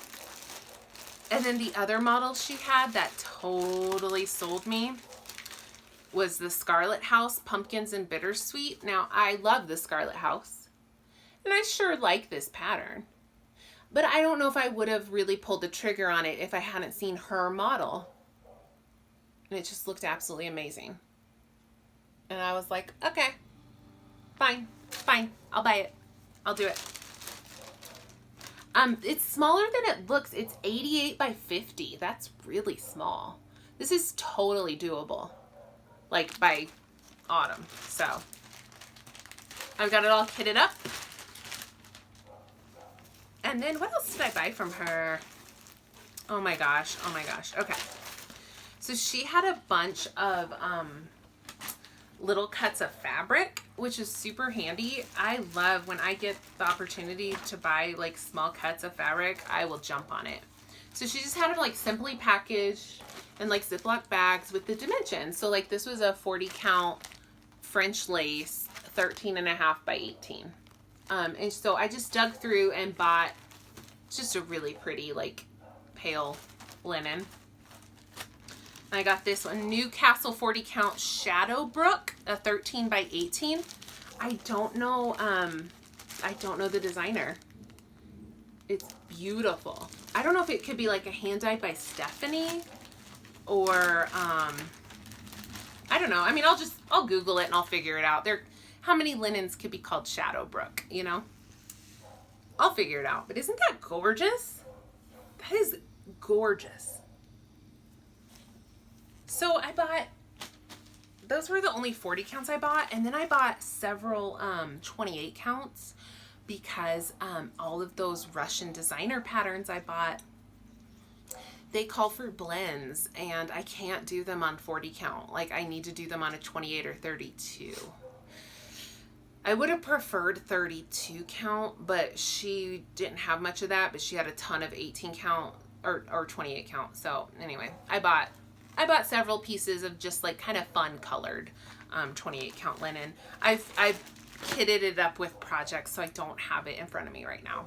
And then the other model she had that totally sold me was the Scarlet House Pumpkins and Bittersweet. Now, I love the Scarlet House, and I sure like this pattern. But I don't know if I would have really pulled the trigger on it if I hadn't seen her model. And it just looked absolutely amazing. And I was like, okay, fine, I'll buy it. I'll do it. It's smaller than it looks. It's 88 by 50. That's really small. This is totally doable. Like by autumn. So I've got it all kitted up. And then what else did I buy from her? Oh my gosh. Okay. So she had a bunch of little cuts of fabric, which is super handy. I love when I get the opportunity to buy like small cuts of fabric, I will jump on it. So she just had them like simply packaged in like Ziploc bags with the dimensions. So like this was a 40 count French lace, 13.5 by 18. And so I just dug through and bought just a really pretty like pale linen. I got this one, Newcastle 40 count Shadowbrook, a 13 by 18. I don't know the designer. It's beautiful. I don't know if it could be like a hand dyed by Stephanie or I don't know. I mean, I'll Google it and I'll figure it out. How many linens could be called Shadowbrook, you know? I'll figure it out. But isn't that gorgeous? That is gorgeous. So I bought, those were the only 40 counts I bought. And then I bought several 28 counts because all of those Russian designer patterns I bought, they call for blends and I can't do them on 40 count. Like I need to do them on a 28 or 32. I would have preferred 32 count, but she didn't have much of that, but she had a ton of 18 count or 28 count. So anyway, I bought several pieces of just like kind of fun colored 28 count linen. I've kitted it up with projects, so I don't have it in front of me right now.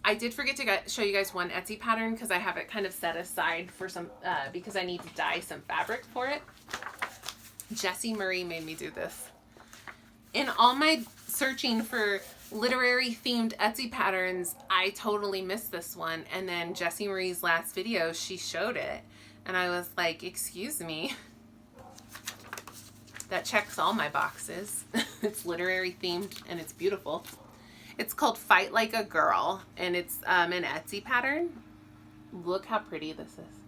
I did forget to show you guys one Etsy pattern because I have it kind of set aside for some, because I need to dye some fabric for it. Jessie Marie made me do this. In all my searching for literary themed Etsy patterns, I totally missed this one. And then Jessie Marie's last video, she showed it. And I was like, excuse me. That checks all my boxes. It's literary themed and it's beautiful. It's called Fight Like a Girl. And it's an Etsy pattern. Look how pretty this is.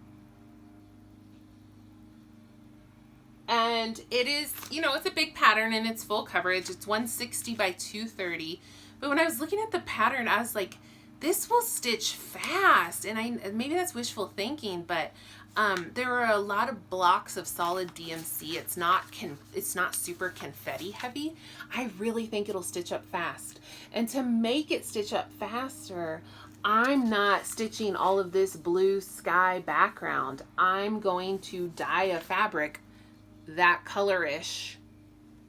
And it is, you know, it's a big pattern and it's full coverage. It's 160 by 230. But when I was looking at the pattern, I was like, this will stitch fast. And maybe that's wishful thinking, but there are a lot of blocks of solid DMC. It's not super confetti heavy. I really think it'll stitch up fast. And to make it stitch up faster, I'm not stitching all of this blue sky background. I'm going to dye a fabric that colorish,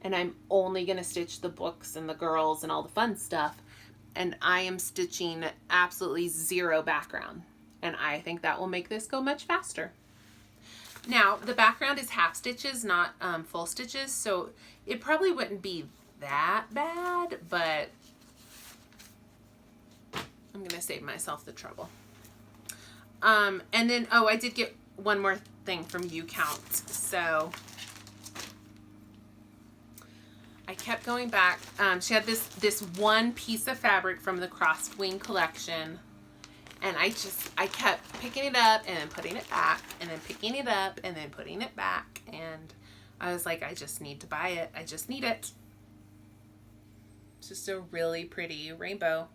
and I'm only going to stitch the books and the girls and all the fun stuff, and I am stitching absolutely zero background, and I think that will make this go much faster. Now the background is half stitches, not full stitches, so it probably wouldn't be that bad, but I'm going to save myself the trouble. And then, oh, I did get one more thing from YouCount. So I kept going back. She had this one piece of fabric from the Crossed Wing collection. And I kept picking it up and then putting it back and then picking it up and then putting it back. And I was like, I just need to buy it. I just need it. It's just a really pretty rainbow.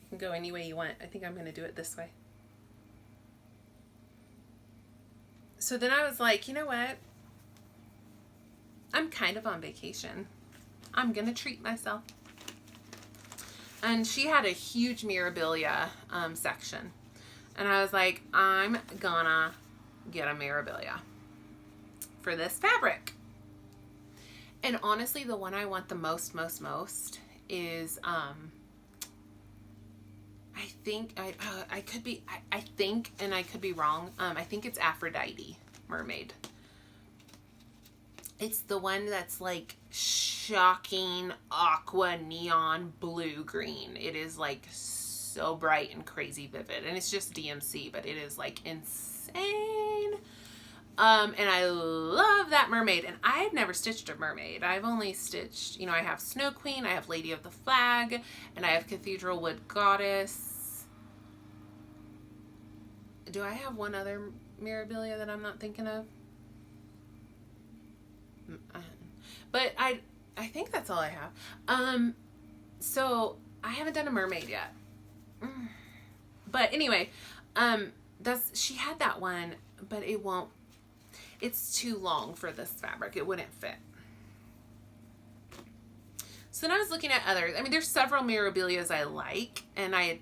You can go any way you want. I think I'm going to do it this way. So then I was like, you know what? I'm kind of on vacation. I'm gonna treat myself. And she had a huge Mirabilia section. And I was like, I'm gonna get a Mirabilia for this fabric. And honestly, the one I want the most is, I think, I could be, I think, and I could be wrong. I think it's Aphrodite Mermaid. It's the one that's like shocking aqua neon blue green. It is like so bright and crazy vivid, and it's just DMC, but it is like insane. And I love that mermaid, and I've never stitched a mermaid. I've only stitched, you know, I have Snow Queen, I have Lady of the Flag, and I have Cathedral Wood Goddess. Do I have one other Mirabilia that I'm not thinking of? But I think that's all I have. So I haven't done a mermaid yet. But anyway, she had that one, but it's too long for this fabric. It wouldn't fit. So then I was looking at others. I mean, there's several Mirabilias I like, and I had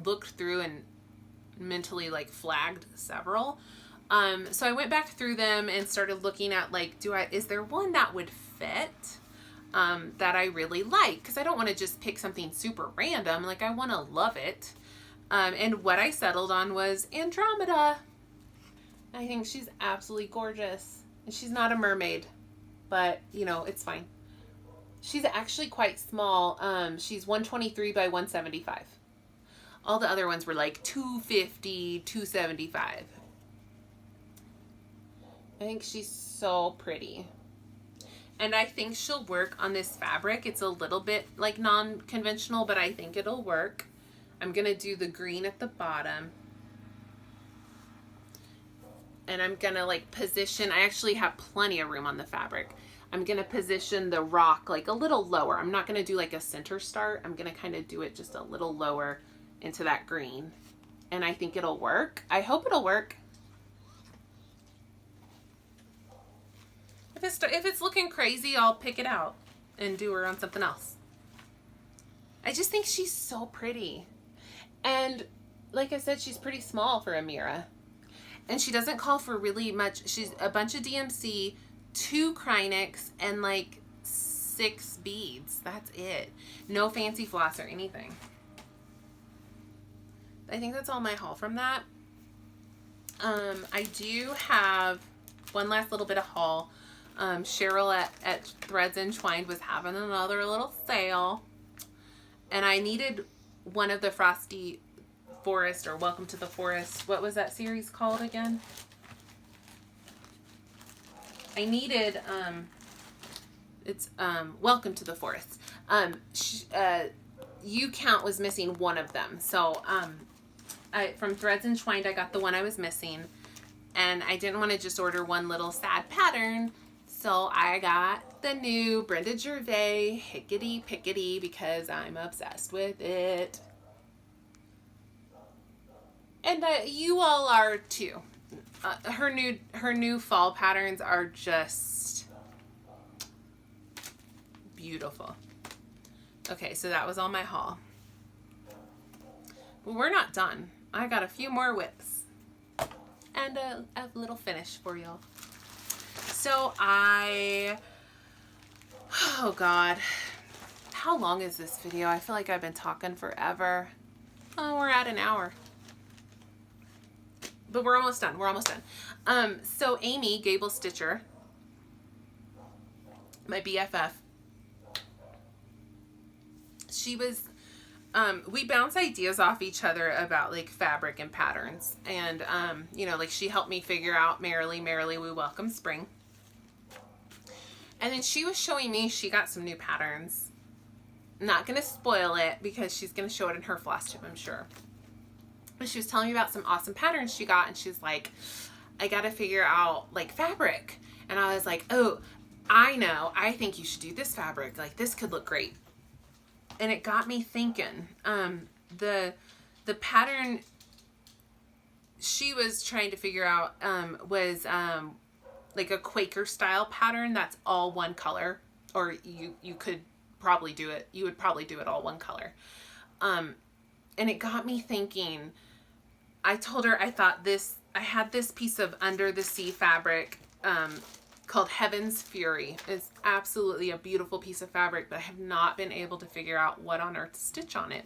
looked through and mentally like flagged several. So I went back through them and started looking at like, is there one that would fit, that I really like? Cause I don't want to just pick something super random. Like I want to love it. And what I settled on was Andromeda. I think she's absolutely gorgeous. And she's not a mermaid, but you know, it's fine. She's actually quite small. She's 123 by 175. All the other ones were like 250, 275. I think she's so pretty. And I think she'll work on this fabric. It's a little bit like non-conventional, but I think it'll work. I'm going to do the green at the bottom. And I'm going to like position, I actually have plenty of room on the fabric. I'm going to position the rock like a little lower. I'm not going to do like a center start. I'm going to kind of do it just a little lower into that green. And I think it'll work. I hope it'll work. If it's looking crazy, I'll pick it out and do her on something else. I just think she's so pretty. And like I said, she's pretty small for a Mira. And she doesn't call for really much. She's a bunch of DMC, 2 Krynics, and like 6 beads. That's it. No fancy floss or anything. I think that's all my haul from that. I do have one last little bit of haul. Cheryl at Threads Entwined was having another little sale, and I needed one of the Frosty Forest or Welcome to the Forest. What was that series called again? I needed, it's Welcome to the Forest. You Count was missing one of them. So from Threads Entwined, I got the one I was missing, and I didn't want to just order one little sad pattern. So I got the new Brenda Gervais Hickety Pickety because I'm obsessed with it. And you all are too. Her new fall patterns are just beautiful. Okay, so that was all my haul. But we're not done. I got a few more whips and a little finish for y'all. So oh God, how long is this video? I feel like I've been talking forever. Oh, we're at an hour. But we're almost done. We're almost done. So Amy Gable Stitcher, my BFF, she was, we bounce ideas off each other about like fabric and patterns. And, you know, like she helped me figure out Merrily, Merrily We Welcome Spring. And then she was showing me, she got some new patterns. Not going to spoil it because she's going to show it in her Flosstube, I'm sure. But she was telling me about some awesome patterns she got, and she's like, I got to figure out like fabric. And I was like, oh, I know. I think you should do this fabric. Like this could look great. And it got me thinking. The pattern she was trying to figure out was like a Quaker style pattern that's all one color, or you could probably do it. You would probably do it all one color. And it got me thinking. I told her I had this piece of under the sea fabric called Heaven's Fury. It's absolutely a beautiful piece of fabric, but I have not been able to figure out what on earth to stitch on it.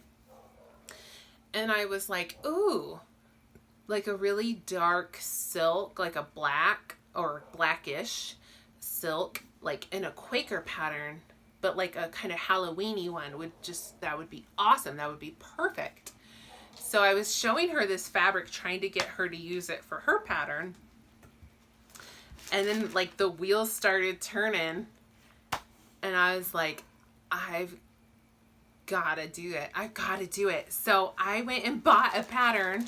And I was like, ooh, like a really dark silk, like a black or blackish silk, like in a Quaker pattern, but like a kind of Halloween-y one that would be awesome. That would be perfect. So I was showing her this fabric, trying to get her to use it for her pattern. And then like the wheels started turning and I was like, I've got to do it. I got to do it. So I went and bought a pattern,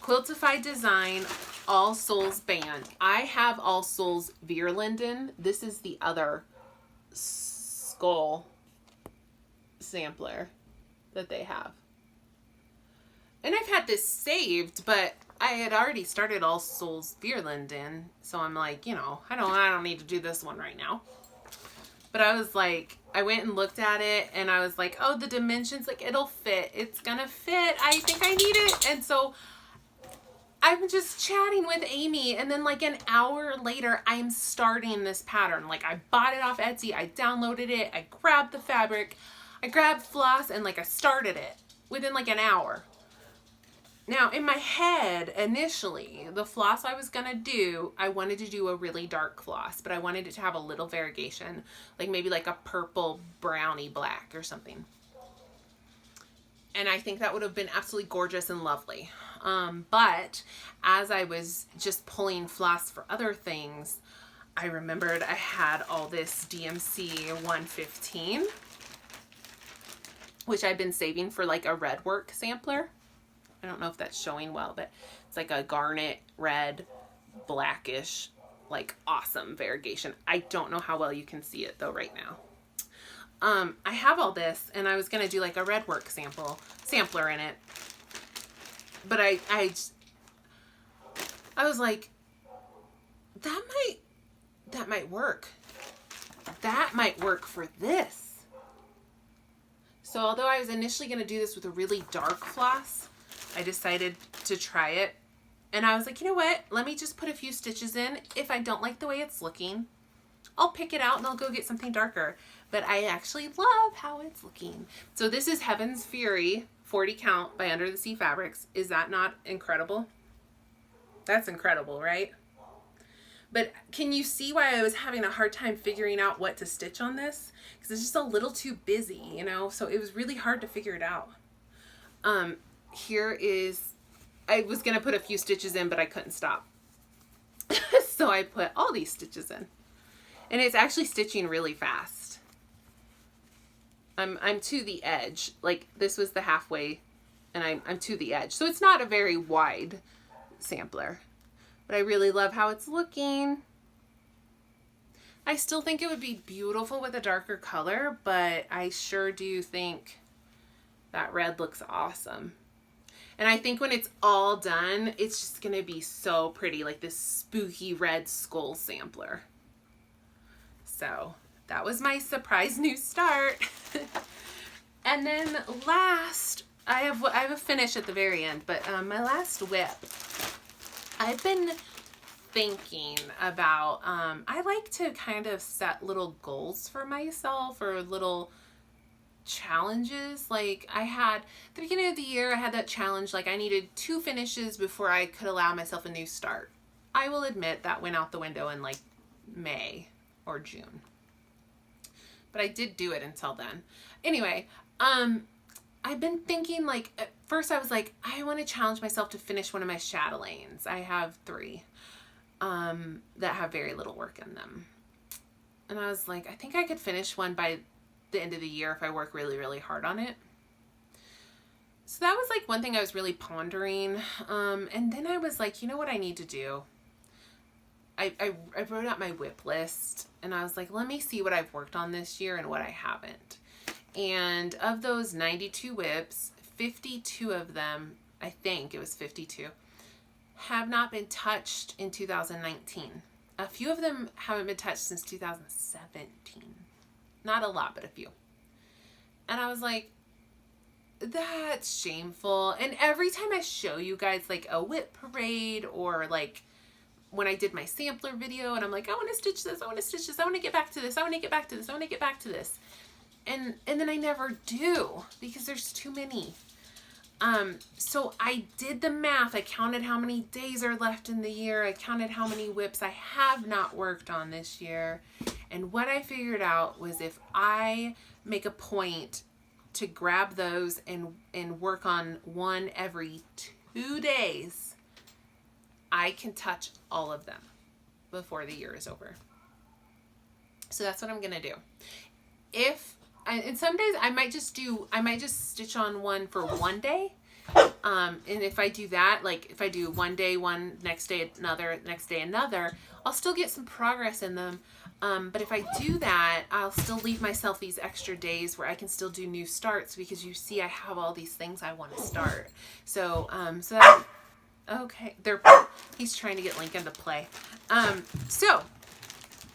Quiltify Design, All Souls Band. I have All Souls Vierlinden. This is the other skull sampler that they have. And I've had this saved, but I had already started All Souls Vierlinden, so I'm like, you know, I don't need to do this one right now. But I was like, I went and looked at it, and I was like, oh, the dimensions, like, it'll fit. It's gonna fit. I think I need it. And so I'm just chatting with Amy, and then like an hour later, I'm starting this pattern. Like, I bought it off Etsy. I downloaded it. I grabbed the fabric. I grabbed floss, and like I started it within like an hour. Now, in my head, initially, the floss I was going to do, I wanted to do a really dark floss, but I wanted it to have a little variegation, like maybe like a purple browny black or something. And I think that would have been absolutely gorgeous and lovely. But as I was just pulling floss for other things, I remembered I had all this DMC 115, which I've been saving for like a red work sampler. I don't know if that's showing well, but it's like a garnet, red, blackish, like awesome variegation. I don't know how well you can see it though right now. I have all this, and I was going to do like a red work sampler in it. But I was like, that might work. That might work for this. So although I was initially going to do this with a really dark floss, I decided to try it, and I was like, you know what? Let me just put a few stitches in. If I don't like the way it's looking, I'll pick it out and I'll go get something darker. But I actually love how it's looking. So this is Heaven's Fury 40 count by Under the Sea Fabrics. Is that not incredible? That's incredible, right? But can you see why I was having a hard time figuring out what to stitch on this? Because it's just a little too busy, you know? So it was really hard to figure it out. Here is, I was going to put a few stitches in, but I couldn't stop. So I put all these stitches in. And it's actually stitching really fast. I'm to the edge. Like, this was the halfway, and I'm to the edge. So it's not a very wide sampler. But I really love how it's looking. I still think it would be beautiful with a darker color, but I sure do think that red looks awesome. And I think when it's all done, it's just going to be so pretty, like this spooky red skull sampler. So that was my surprise new start. And then last, I have a finish at the very end, but my last whip, I've been thinking about, I like to kind of set little goals for myself, or little challenges. Like, I had, at the beginning of the year, I had that challenge, like I needed 2 finishes before I could allow myself a new start. I will admit that went out the window in like May or June. But I did do it until then. Anyway, I've been thinking, like, at first I was like, I want to challenge myself to finish one of my chatelaines. I have 3 that have very little work in them. And I was like, I think I could finish one by the end of the year if I work really, really hard on it. So that was like one thing I was really pondering. And then I was like, you know what I need to do? I wrote out my whip list, and I was like, let me see what I've worked on this year and what I haven't. And of those 92 whips, 52 of them, I think it was 52, have not been touched in 2019. A few of them haven't been touched since 2017. Not a lot, but a few. And I was like, that's shameful. And every time I show you guys like a whip parade, or like when I did my sampler video and I'm like, I want to stitch this, I want to stitch this, I want to get back to this, I want to get back to this, I want to get back to this. And then I never do because there's too many. So I did the math. I counted how many days are left in the year. I counted how many whips I have not worked on this year. And what I figured out was if I make a point to grab those and work on one every 2 days, I can touch all of them before the year is over. So that's what I'm going to do. And some days I might just stitch on one for one day. And if I do that, like if I do one day, one, next day, another, next day, another, I'll still get some progress in them. But if I do that, I'll still leave myself these extra days where I can still do new starts, because you see, I have all these things I want to start. So, okay, he's trying to get Lincoln to play. So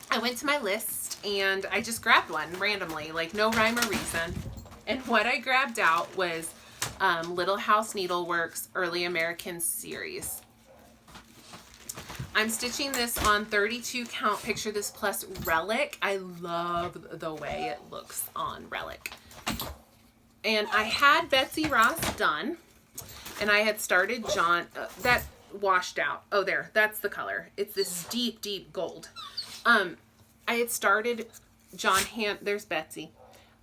I went to my list and I just grabbed one randomly, like no rhyme or reason. And what I grabbed out was Little House Needleworks Early American Series. I'm stitching this on 32 count Picture This Plus Relic. I love the way it looks on Relic. And I had Betsy Ross done, and I had started John, that washed out. Oh, there, that's the color. It's this deep, deep gold. I had started there's Betsy.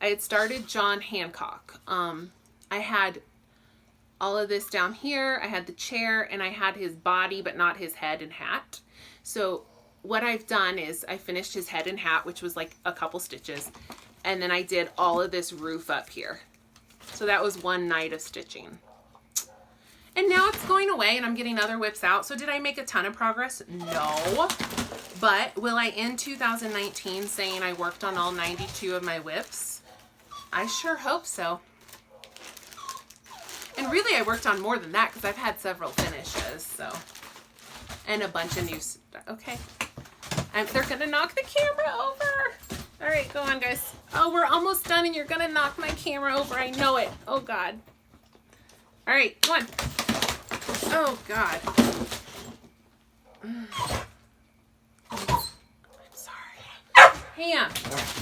I had started John Hancock. I had all of this down here. I had the chair, and I had his body, but not his head and hat. So what I've done is I finished his head and hat, which was like a couple stitches. And then I did all of this roof up here. So that was one night of stitching. And now it's going away and I'm getting other whips out. So did I make a ton of progress? No. But will I end 2019 saying I worked on all 92 of my whips? I sure hope so. And really, I worked on more than that because I've had several finishes, so. And a bunch of new stuff. Okay. They're going to knock the camera over. All right, go on, guys. Oh, we're almost done, and you're going to knock my camera over. I know it. Oh, God. All right, come on. Oh, God. I'm sorry. Pam,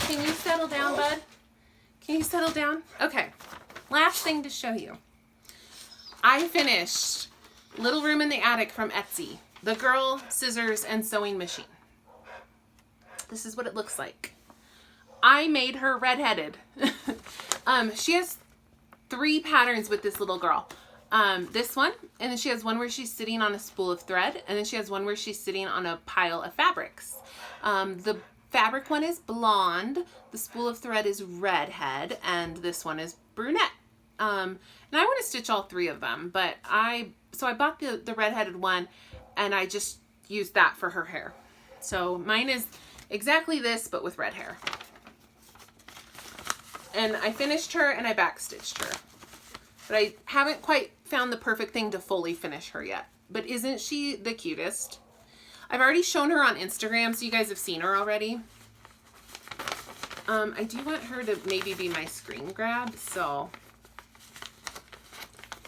can you settle down, bud? Can you settle down? Okay. Last thing to show you. I finished Little Room in the Attic from Etsy. The Girl, Scissors, and Sewing Machine. This is what it looks like. I made her redheaded. She has 3 patterns with this little girl. This one, and then she has one where she's sitting on a spool of thread, and then she has one where she's sitting on a pile of fabrics. The fabric one is blonde, the spool of thread is redhead, and this one is brunette. And I want to stitch all 3 of them, but so I bought the redheaded one, and I just used that for her hair. So mine is exactly this, but with red hair. And I finished her and I backstitched her. But I haven't quite found the perfect thing to fully finish her yet. But isn't she the cutest? I've already shown her on Instagram, so you guys have seen her already. I do want her to maybe be my screen grab, so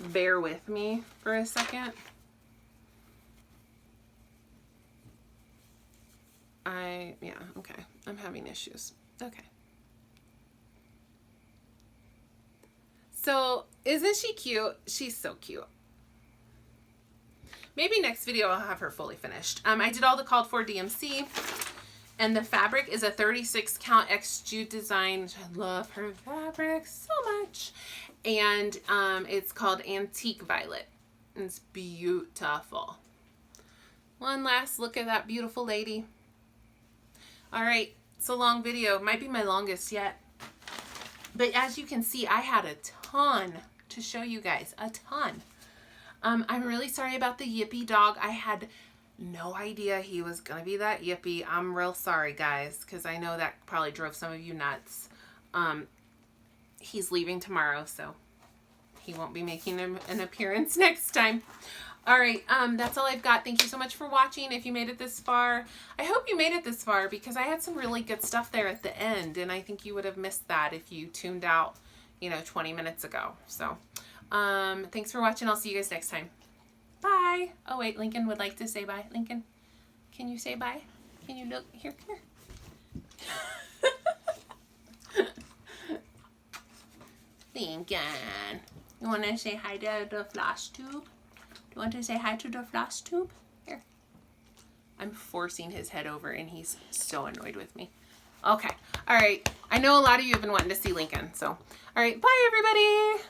bear with me for a second. Yeah, okay. I'm having issues. Okay. So, isn't she cute? She's so cute. Maybe next video I'll have her fully finished. I did all the called for DMC, and the fabric is a 36 count X Jute design. I love her fabric so much. And it's called Antique Violet. And it's beautiful. One last look at that beautiful lady. All right, it's a long video. Might be my longest yet. But as you can see, I had a ton to show you guys. A ton. I'm really sorry about the yippy dog. I had no idea he was going to be that yippy. I'm real sorry, guys, because I know that probably drove some of you nuts. He's leaving tomorrow, so he won't be making an appearance next time. All right, that's all I've got. Thank you so much for watching. If you made it this far, I hope you made it this far because I had some really good stuff there at the end, and I think you would have missed that if you tuned out, 20 minutes ago. So, thanks for watching. I'll see you guys next time. Bye. Oh, wait, Lincoln would like to say bye. Lincoln, can you say bye? Can you look? Here, come here. Lincoln, you want to say hi to the Flosstube? Do you want to say hi to the Flosstube? Here. I'm forcing his head over and he's so annoyed with me. Okay. All right. I know a lot of you have been wanting to see Lincoln. So, all right. Bye, everybody.